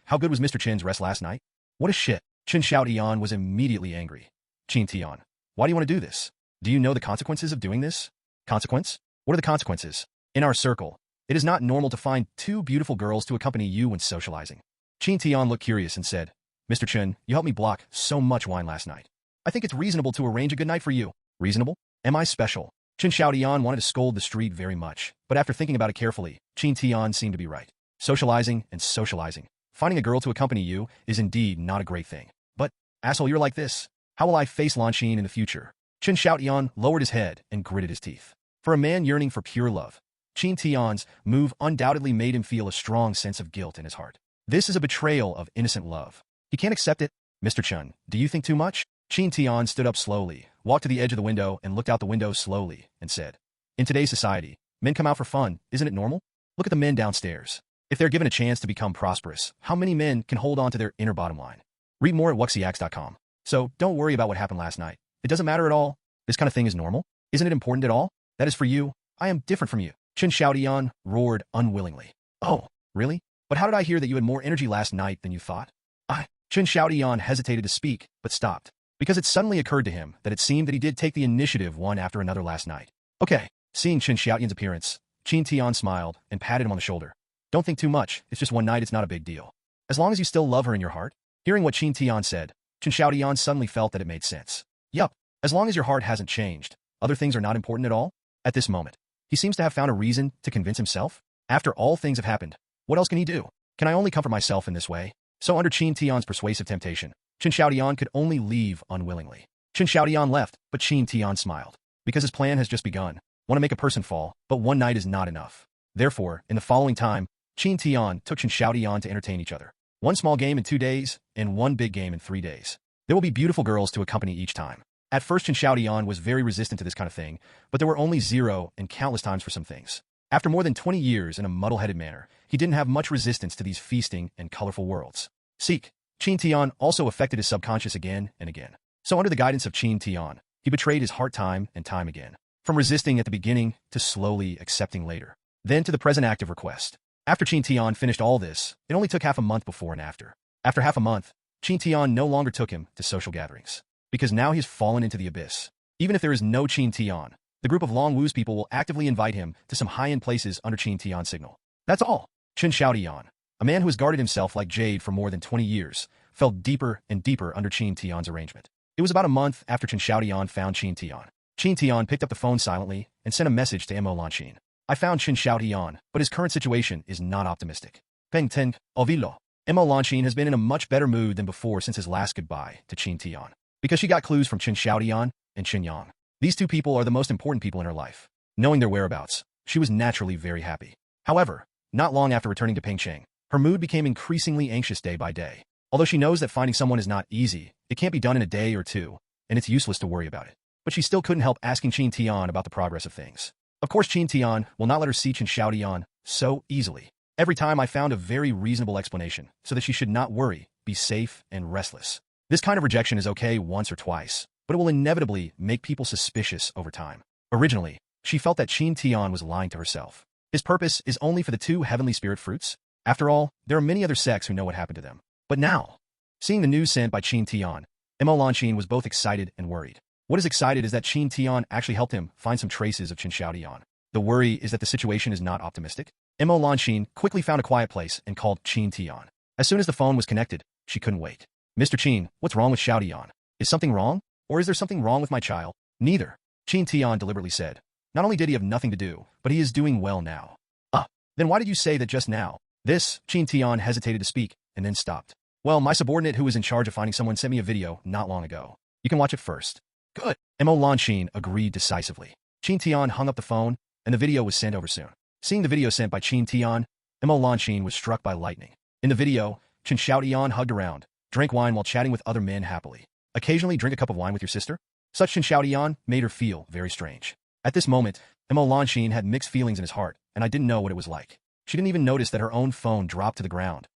How good was Mr. Chen's rest last night?" "What a shit." Chen Xiaodian was immediately angry. "Qin Tian, why do you want to do this? Do you know the consequences of doing this?" "Consequence? What are the consequences?" "In our circle, it is not normal to find 2 beautiful girls to accompany you when socializing." Qin Tian looked curious and said, "Mr. Chen, you helped me block so much wine last night. I think it's reasonable to arrange a good night for you." "Reasonable? Am I special?" Chen Xiaodian wanted to scold the street very much, but after thinking about it carefully, Qin Tian seemed to be right. Socializing and socializing. Finding a girl to accompany you is indeed not a great thing. But, asshole, you're like this. How will I face Lanxin in the future? Chen Xiaotian lowered his head and gritted his teeth. For a man yearning for pure love, Qin Tian's move undoubtedly made him feel a strong sense of guilt in his heart. This is a betrayal of innocent love. He can't accept it. Mr. Chen, do you think too much? Qin Tian stood up slowly, walked to the edge of the window and looked out the window slowly, and said, in today's society, men come out for fun, isn't it normal? Look at the men downstairs. If they're given a chance to become prosperous, how many men can hold on to their inner bottom line? Read more at wuxiax.com. So, don't worry about what happened last night. It doesn't matter at all. This kind of thing is normal. Isn't it important at all? That is for you. I am different from you. Chen Xiaotian roared unwillingly. Oh, really? But how did I hear that you had more energy last night than you thought? Chen Xiaotian hesitated to speak, but stopped, because it suddenly occurred to him that it seemed that he did take the initiative one after another last night. Okay. Seeing Chen Xiaotian's appearance, Qin Tian smiled and patted him on the shoulder. Don't think too much. It's just one night. It's not a big deal. As long as you still love her in your heart. Hearing what Qin Tian said, Chen Xiaotian suddenly felt that it made sense. Yup. As long as your heart hasn't changed, other things are not important at all. At this moment, he seems to have found a reason to convince himself. After all things have happened, what else can he do? Can I only comfort myself in this way? So under Qin Tian's persuasive temptation, Chen Xiaotian could only leave unwillingly. Chen Xiaotian left, but Qin Tian smiled. Because his plan has just begun. Want to make a person fall, but one night is not enough. Therefore, in the following time, Qin Tian took Chen Xiaotian to entertain each other. One small game in 2 days, and one big game in 3 days. There will be beautiful girls to accompany each time. At first, Chen Xiaotian was very resistant to this kind of thing, but there were only 0 and countless times for some things. After more than 20 years in a muddle-headed manner, he didn't have much resistance to these feasting and colorful worlds. Seek. Qin Tian also affected his subconscious again and again. So under the guidance of Qin Tian, he betrayed his heart time and time again. From resisting at the beginning to slowly accepting later. Then to the present act of request. After Qin Tian finished all this, it only took half a month before and after. After half a month, Qin Tian no longer took him to social gatherings. Because now he has fallen into the abyss. Even if there is no Qin Tian, the group of Long Wu's people will actively invite him to some high-end places under Qin Tian's signal. That's all. Chen Xiaotian, a man who has guarded himself like jade for more than 20 years, fell deeper and deeper under Qin Tian's arrangement. It was about a month after Chen Xiaotian found Qin Tian. Qin Tian picked up the phone silently and sent a message to Mo Lanqin. I found Chen Xiaotian, but his current situation is not optimistic. Peng Ten, Ovilo. Mo Lanqin has been in a much better mood than before since his last goodbye to Qin Tian. Because she got clues from Chen Xiaotian and Chen Yang. These two people are the most important people in her life. Knowing their whereabouts, she was naturally very happy. However, not long after returning to Pengcheng, her mood became increasingly anxious day by day. Although she knows that finding someone is not easy, it can't be done in a day or two, and it's useless to worry about it. But she still couldn't help asking Qin Tian about the progress of things. Of course, Qin Tian will not let her see Chen Xiaotian so easily. Every time I found a very reasonable explanation so that she should not worry, be safe, and restless. This kind of rejection is okay once or twice, but it will inevitably make people suspicious over time. Originally, she felt that Qin Tian was lying to herself. His purpose is only for the 2 heavenly spirit fruits. After all, there are many other sects who know what happened to them. But now, seeing the news sent by Qin Tian, Mo Lanqin was both excited and worried. What is excited is that Qin Tian actually helped him find some traces of Chen Xiaotian. The worry is that the situation is not optimistic. Mo Lanqin quickly found a quiet place and called Qin Tian. As soon as the phone was connected, she couldn't wait. Mr. Qin, what's wrong with Xiaotian? Is something wrong? Or is there something wrong with my child? Neither. Qin Tian deliberately said. Not only did he have nothing to do, but he is doing well now. Then why did you say that just now? Qin Tian hesitated to speak, and then stopped. Well, my subordinate who was in charge of finding someone sent me a video not long ago. You can watch it first. Good. Mo Lanqin agreed decisively. Qin Tian hung up the phone, and the video was sent over soon. Seeing the video sent by Qin Tian, Mo Lanqin was struck by lightning. In the video, Chen Xiaotian hugged around, drank wine while chatting with other men happily. Occasionally drink a cup of wine with your sister? Such Chen Xiaotian made her feel very strange. At this moment, Mo Lanqin had mixed feelings in his heart, and I didn't know what it was like. She didn't even notice that her own phone dropped to the ground,